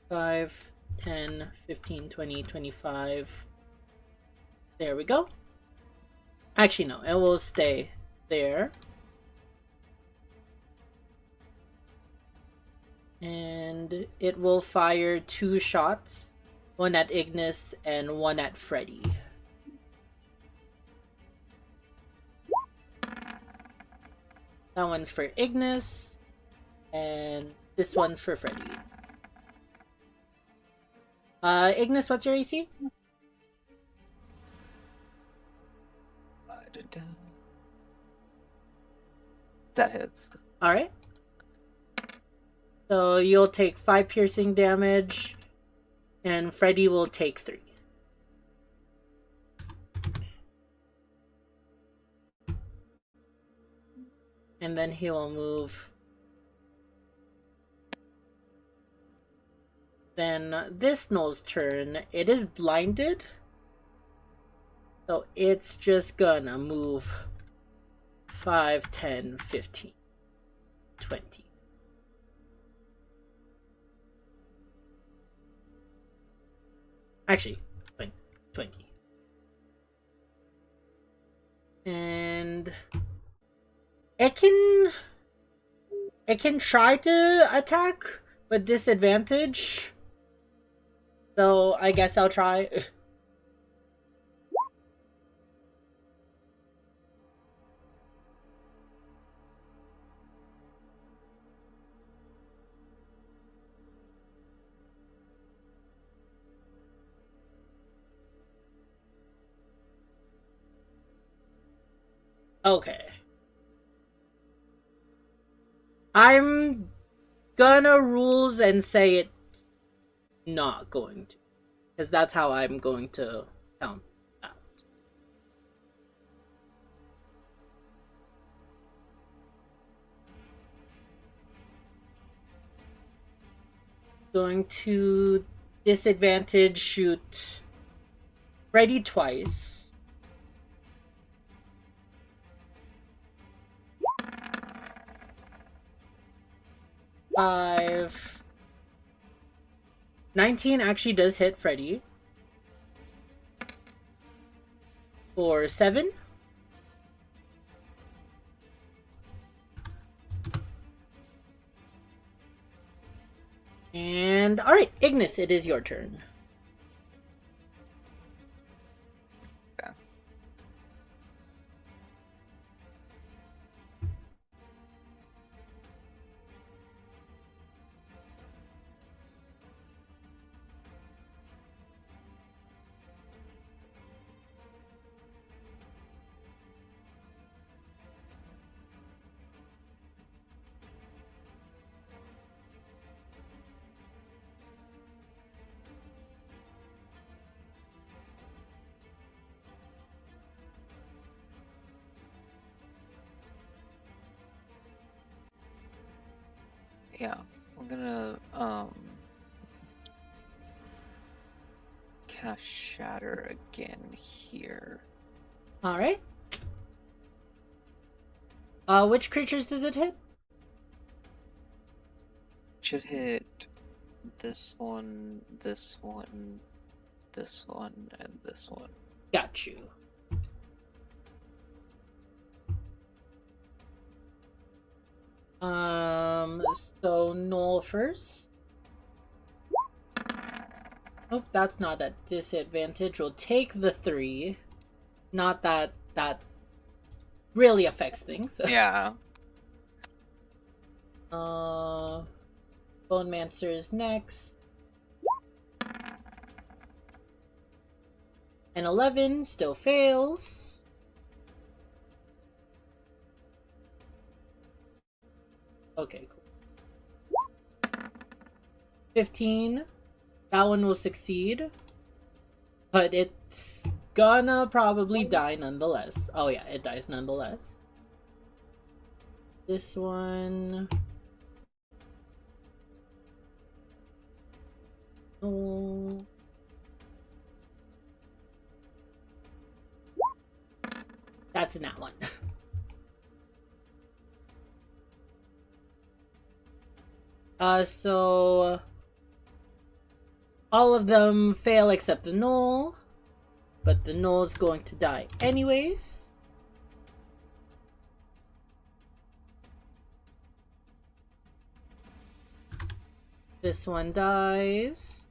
5, 10, 15, 20, 25. There we go. Actually, no, it will stay there. And it will fire 2 shots. One at Ignis and one at Freddy. That one's for Ignis. And this one's for Freddy. Ignis, what's your AC? That hits. Alright. So you'll take 5 piercing damage, and Freddy will take 3. And then he will move. Then this Null's turn. It is blinded. So it's just gonna move 5, 10, 15, 20. Actually, 20. And it can try to attack with disadvantage. So I guess I'll try. Okay. I'm gonna rules and say it's not going to. Because that's how I'm going to count out. Going to disadvantage shoot Freddy twice. Five. 19 actually does hit Freddy. For 7. And alright, Ignis, it is your turn. Okay. Yeah, I'm gonna cast Shatter again here. Alright. Which creatures does it hit? Should hit this one, this one, this one, and this one. Got you. So Null first. Oh, that's not a disadvantage. We'll take the 3. Not that that really affects things. Yeah. Bone Mancer is next. An 11 still fails. Okay, cool. 15. That one will succeed. But it's gonna probably die nonetheless. Oh yeah, it dies nonetheless. This one... Oh. That's in that one. So all of them fail except the Null, but the Null's going to die anyways. This one dies.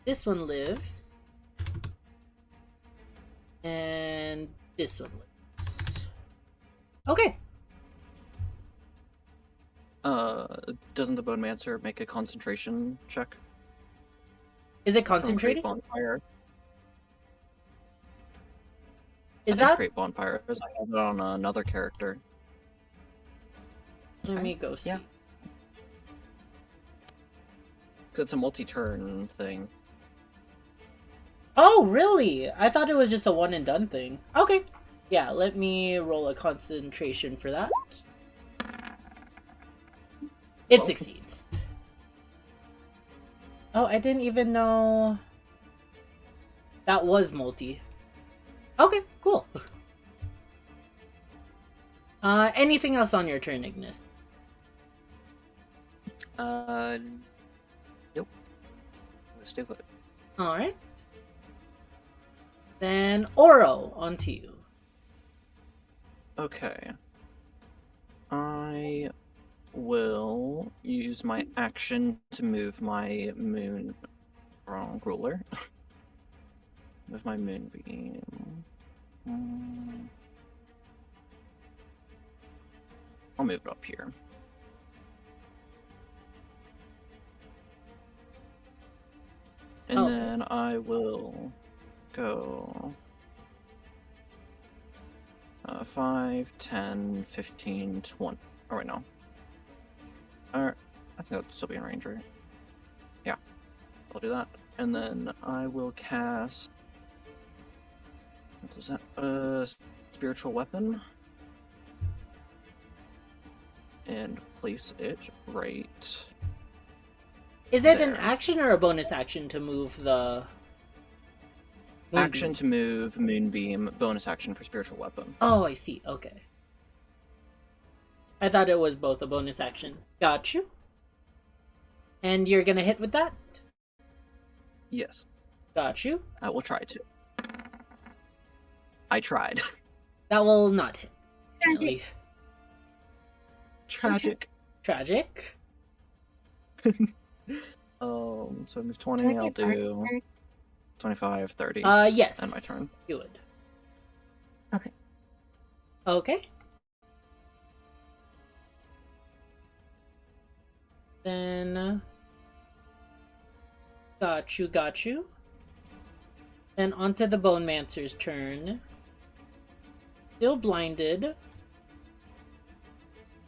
This one lives. And this one lives. Okay. Doesn't the Bone Mancer make a concentration check? Is it From concentrating? Create Bonfire. Is I think that? Create Bonfire? Because I have it on another character. Let me go see. Yeah. Because it's a multi-turn thing. Oh, really? I thought it was just a one and done thing. Okay. Yeah, let me roll a concentration for that. It succeeds. Oh, I didn't even know that was multi. Okay, cool. Anything else on your turn, Ignis? Nope. Let's do it. Alright. Then Oro, onto you. Okay. I will use my action to move my moon ruler. Move my moonbeam. I'll move it up here. And Okay. then I will go 5, 10, 15, 20. Oh, wait, no. I think that would still be in range, right? Yeah. I'll do that. And then I will cast... What is that? Spiritual Weapon. And place it right... Is it an there. action or a bonus action to move the... Action Moonbeam? to move, Moonbeam, bonus action for Spiritual Weapon. Oh, I see. Okay. I thought it was both a bonus action. Got you. And you're gonna hit with that? Yes. Got you. I will try to. I tried. That will not hit. Unfortunately. Tragic. Tragic. So move 20, Can I I'll get art do back? 25, 30. Yes. And my turn. You would. Okay. Okay. Then... Got you, got you. Then onto the Bone Mancer's turn. Still blinded.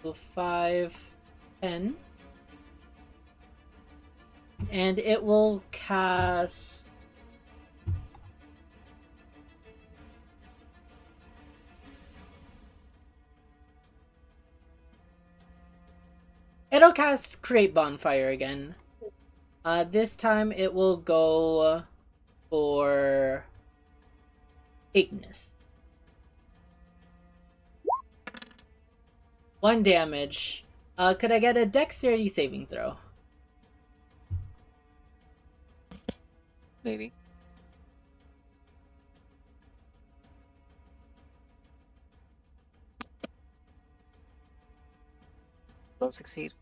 So 5, 10. And it will cast... It'll cast Create Bonfire again. This time it will go for Ignis. 1 damage. Could I get a Dexterity saving throw? Maybe. Don't succeed.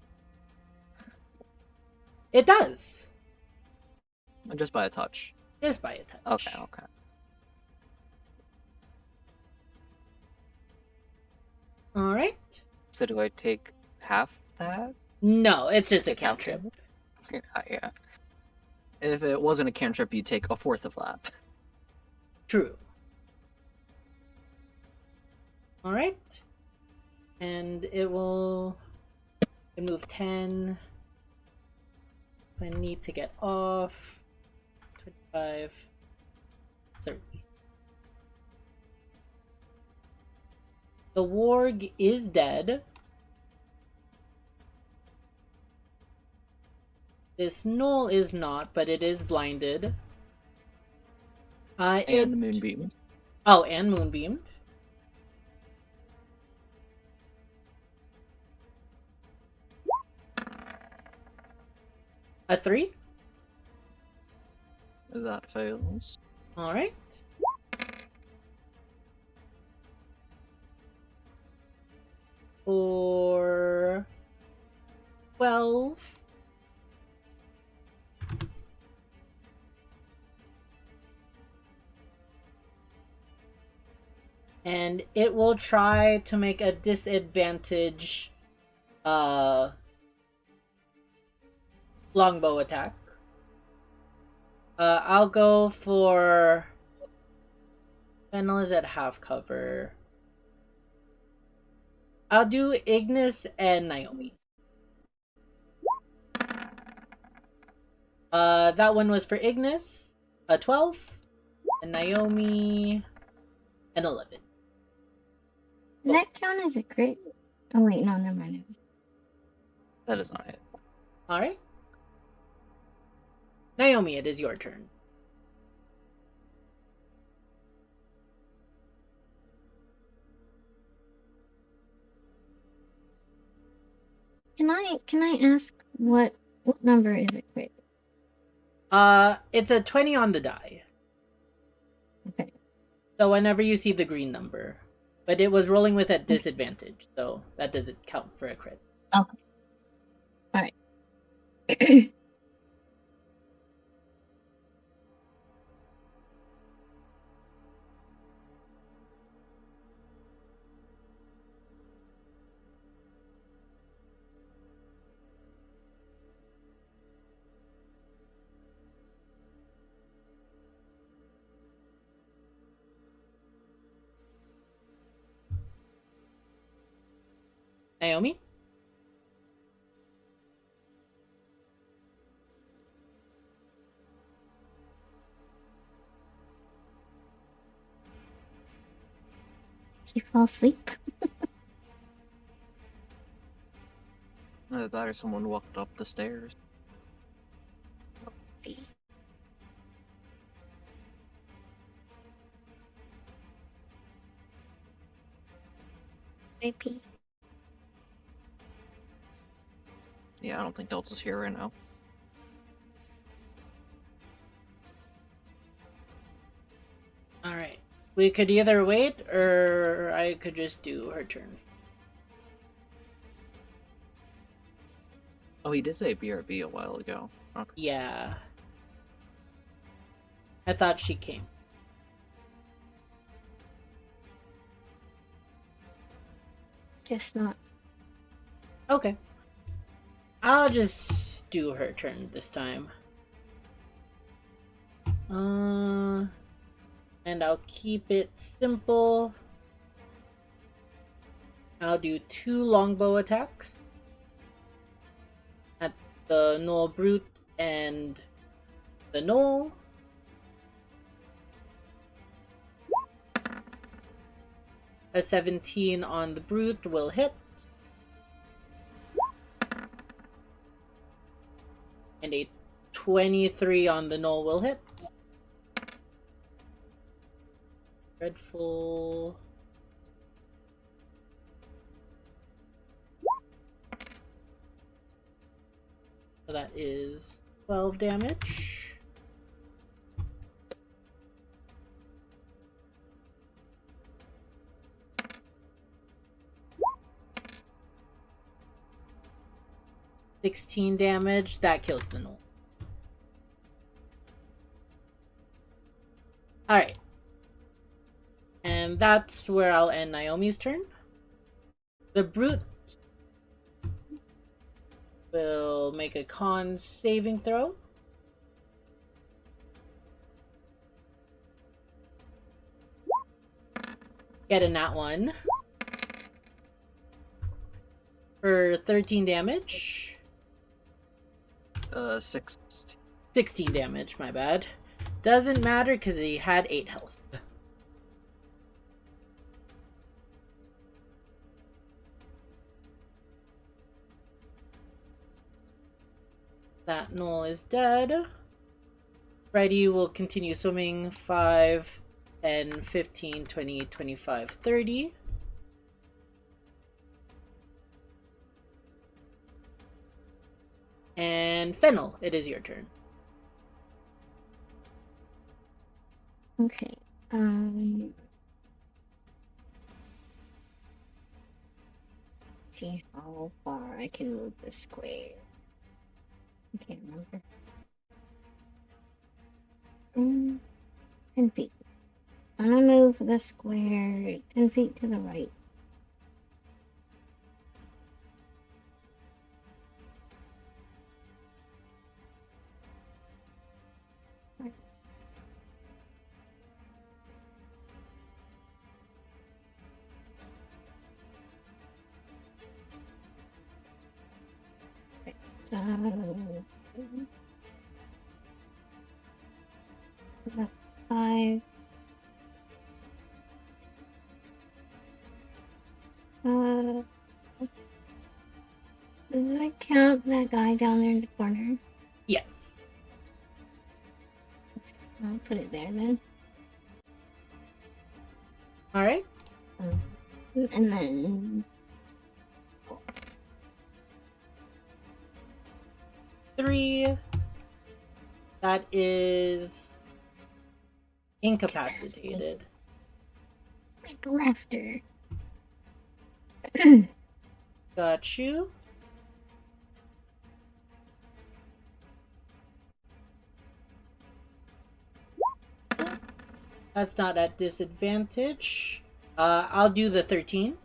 It does. Just by a touch. Just by a touch. Okay, okay. Alright. So do I take half that? No, it's just a Like half cantrip. damage? Yeah. If it wasn't a cantrip, you'd take a fourth of that. True. Alright. And it will move 10. I need to get off. 25. 30. The warg is dead. This gnoll is not, but it is blinded. And Moonbeam. Oh, and Moonbeam. A 3? That fails. Alright. For 12. And it will try to make a disadvantage longbow attack. I'll go for Fennel is at half cover. I'll do Ignis and Naomi. That one was for Ignis, a 12, and Naomi, an 11. Does that count as a crit? Oh wait, no, never mind. That is not it. Alright. Naomi, it is your turn. Can I ask what number is a crit? It's a 20 on the die. Okay. So whenever you see the green number. But it was rolling with at disadvantage, so that doesn't count for a crit. Okay. Alright. Naomi? Did you fall asleep? Either that or someone walked up the stairs. Maybe. Yeah, I don't think else is here right now. Alright. We could either wait, or I could just do her turn. Oh, he did say BRB a while ago. Okay. Yeah. I thought she came. Guess not. Okay. I'll just do her turn this time. And I'll keep it simple. I'll do 2 longbow attacks at the Gnoll Brute and the Gnoll. A 17 on the Brute will hit. And a 23 on the Gnoll will hit. Dreadful. So that is 12 damage. $16 damage. That kills the Gnoll. Alright. And that's where I'll end Naomi's turn. The Brute will make a con saving throw. Get a nat 1. For 13 damage. 16 damage, my bad. Doesn't matter because he had 8 health. That Gnoll is dead. Freddy will continue swimming 5, 10, 15, 20, 25, 30. And Fennel, it is your turn. Okay. See how far I can move the square. I can't remember. 10 feet. I'm gonna move the square 10 feet to the right. That's 5. Does that count that guy down there in the corner? Yes. I'll put it there then. Alright. And then 3. That is incapacitated. make laughter. Got you. That's not at disadvantage. I'll do the 13.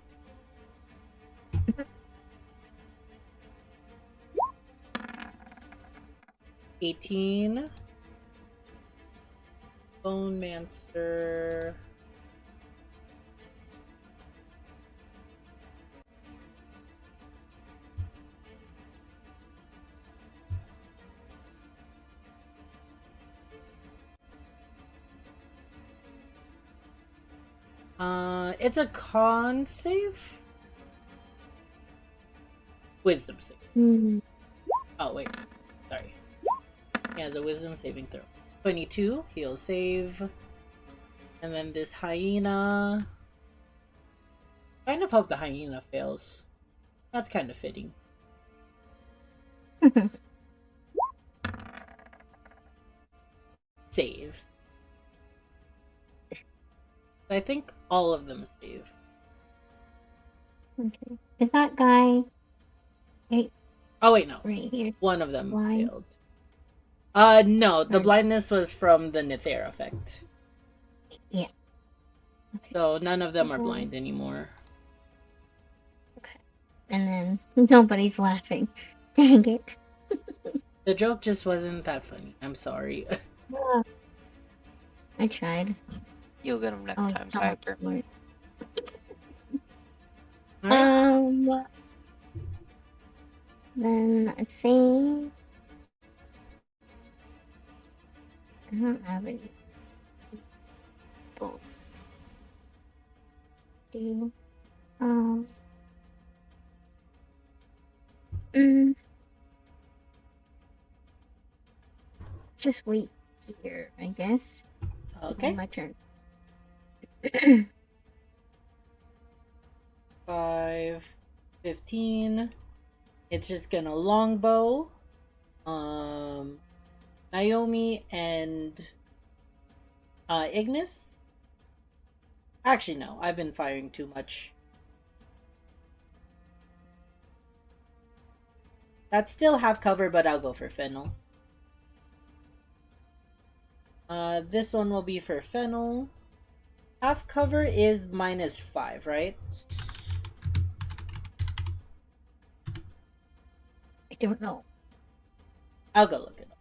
$18. Bone Mancer. It's a con save? Wisdom save. Hmm. Oh, wait. Sorry. He has a wisdom saving throw. 22, he'll save. And then this hyena. Kind of hope the hyena fails. That's kind of fitting. Saves. I think all of them save. Okay. Is that guy Oh, wait, no. right here? One of them Blind? failed. No, the Or- blindness was from the Nithera effect. Yeah. Okay. So none of them are Mhm. blind anymore. And then nobody's laughing. Dang it. The joke just wasn't that funny. I'm sorry. I tried. You'll get them next Oh, time, it's not Tiger. smart. Alright. Then I think I don't have any. Both. Do mm, just wait here, I guess. Okay. My turn. 5, 15. It's just gonna longbow. Naomi and Ignis. Actually, no. I've been firing too much. That's still half cover, but I'll go for Fennel. This one will be for Fennel. Half cover is -5, right? I don't know. I'll go look it up.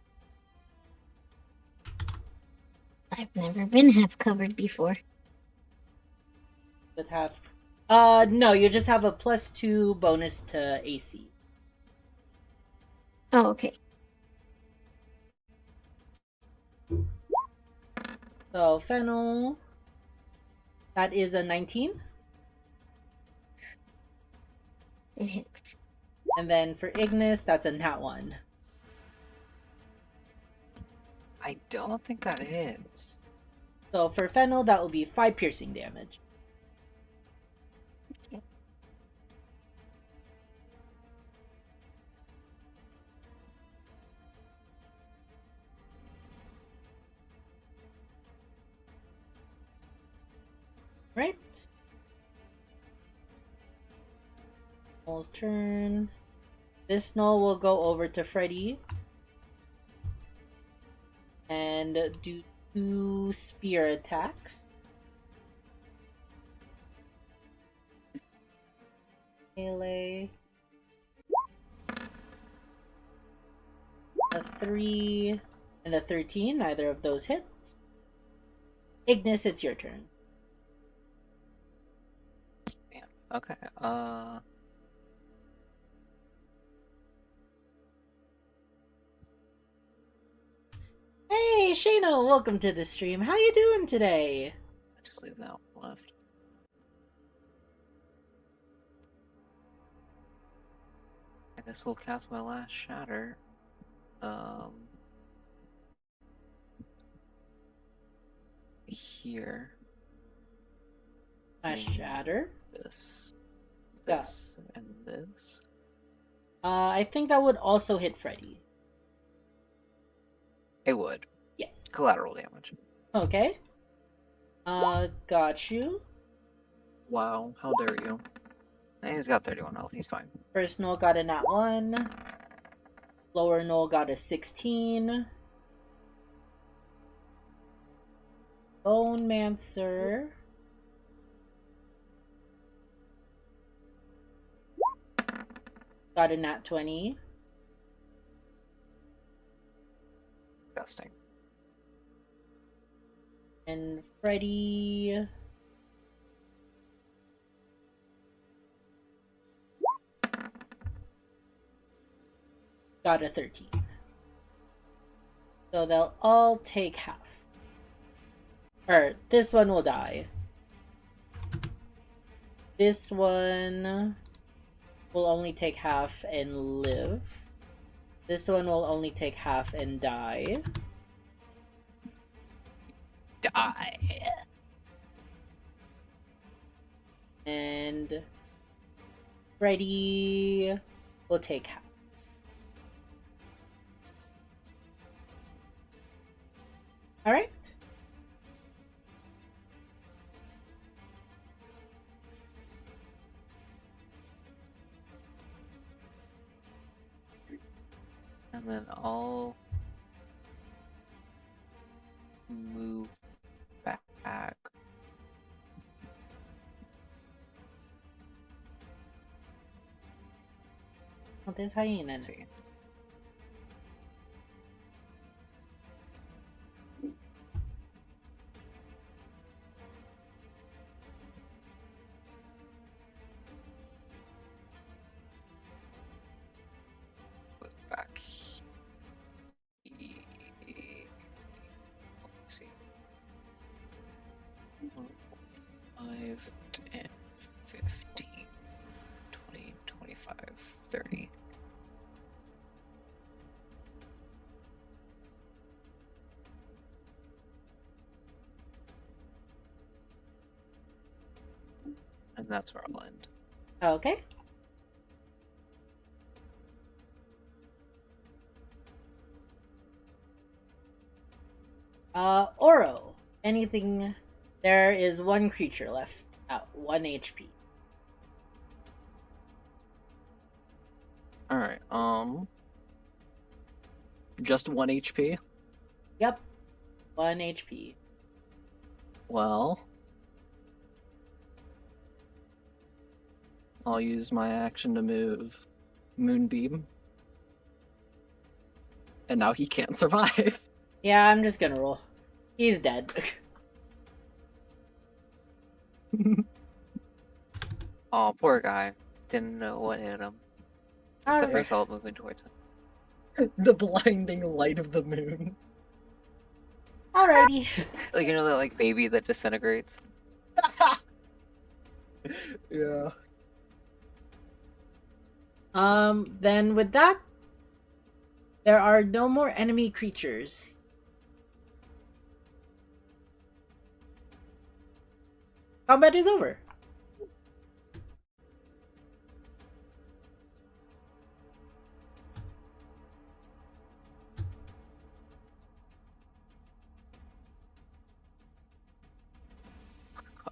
I've never been half covered before. With half. No, you just have a +2 bonus to AC. Oh, okay. So, Fennel. That is a 19. It hits. And then for Ignis, that's a nat 1. I don't think that hits. So for Fennel, that will be 5 piercing damage. Okay. Right? Noel's turn. This Noel will go over to Freddy. And do 2 spear attacks. Melee. A 3 and a 13. Neither of those hit. Ignis, it's your turn. Man. Okay. Hey, Shano, welcome to the stream. How you doing today? Just leave that one left. I guess we'll cast my last shatter. Here. Last Mm. shatter. This. Yeah. This and this. I think that would also hit Freddy. It would. Yes. Collateral damage. Okay. Got you. Wow, how dare you? And he's got 31 health, he's fine. First Noel got a nat 1. Lower Noel got a 16. Bone Mancer. Got a nat 20. Disgusting. And Freddy. Got a 13. So they'll all take half. Or this one will die. This one will only take half and live. This one will only take half and die. Die. And Freddy will take half. Alright. And then I'll move back. Oh, there's hyena. Let's see. Put back. Let's see. 5, 10, 15, 20, 25, 30. And that's where I'll end. Okay. Oro. Anything? There is one creature left at 1 HP. Alright, just 1 HP? Yep. 1 HP. Well, I'll use my action to move Moonbeam. And now he can't survive. Yeah, I'm just gonna roll. He's dead. Oh, poor guy. Didn't know what hit him. Except for I Alright. saw it moving towards him. The blinding light of the moon. Alrighty. Like, you know that, like, baby that disintegrates? Yeah. Then with that, there are no more enemy creatures. Combat is over.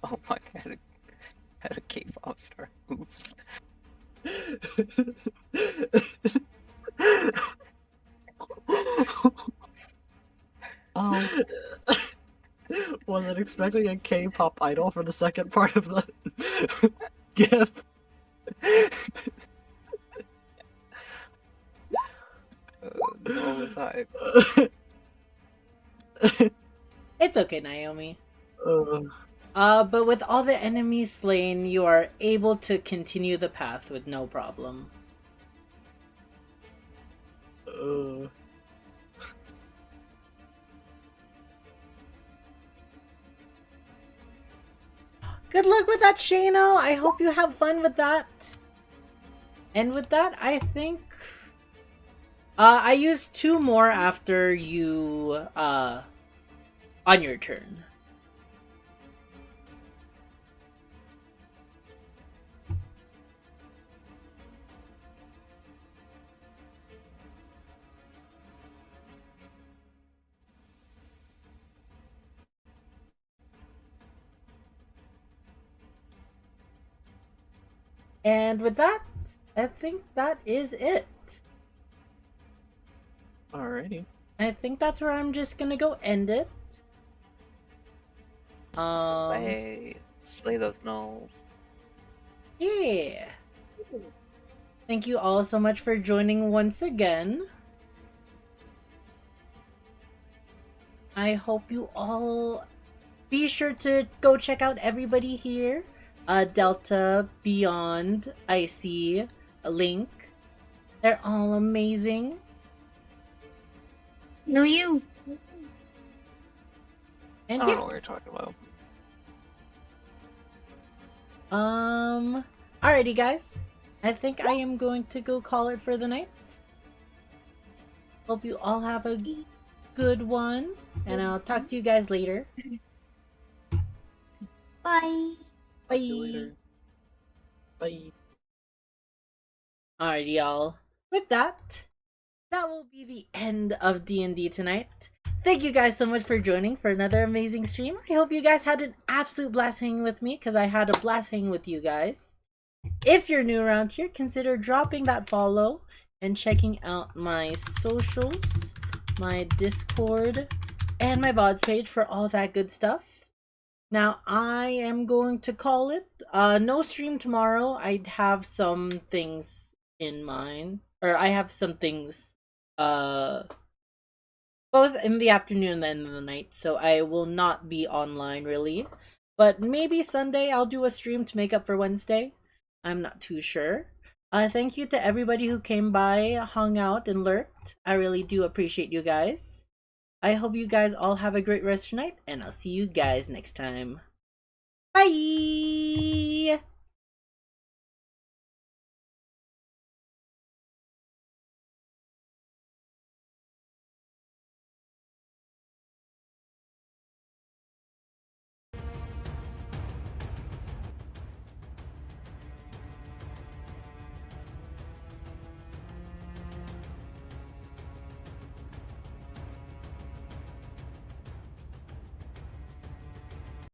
Oh my god, had a K-pop star. Oops. Oh. Wasn't expecting a K-pop idol for the second part of the GIF. No was I. It's okay, Naomi. uh, But with all the enemies slain, you are able to continue the path with no problem. Good luck with that, Shano. I hope you have fun with that. And with that, I think I used 2 more after you on your turn. And with that, I think that is it. Alrighty. I think that's where I'm just gonna go end it. Slay those gnolls. Yeah. Thank you all so much for joining once again. I hope you all be sure to go check out everybody here. Delta, Beyond, Icy, Link. They're all amazing. No, you. And I don't yeah, know what you're talking about. Alrighty, guys. I think I am going to go call it for the night. Hope you all have a good one, and I'll talk to you guys later. Bye. Bye. See you later. Bye. Alrighty, y'all. With that, that will be the end of D&D tonight. Thank you guys so much for joining for another amazing stream. I hope you guys had an absolute blast hanging with me, because I had a blast hanging with you guys. If you're new around here, consider dropping that follow and checking out my socials, my Discord, and my VODs page for all that good stuff. Now, I am going to call it. No stream tomorrow. I have some things in mind. Or I have some things, both in the afternoon and the end of the night. So I will not be online, really. But maybe Sunday I'll do a stream to make up for Wednesday. I'm not too sure. Thank you to everybody who came by, hung out, and lurked. I really do appreciate you guys. I hope you guys all have a great rest of your night, and I'll see you guys next time. Bye!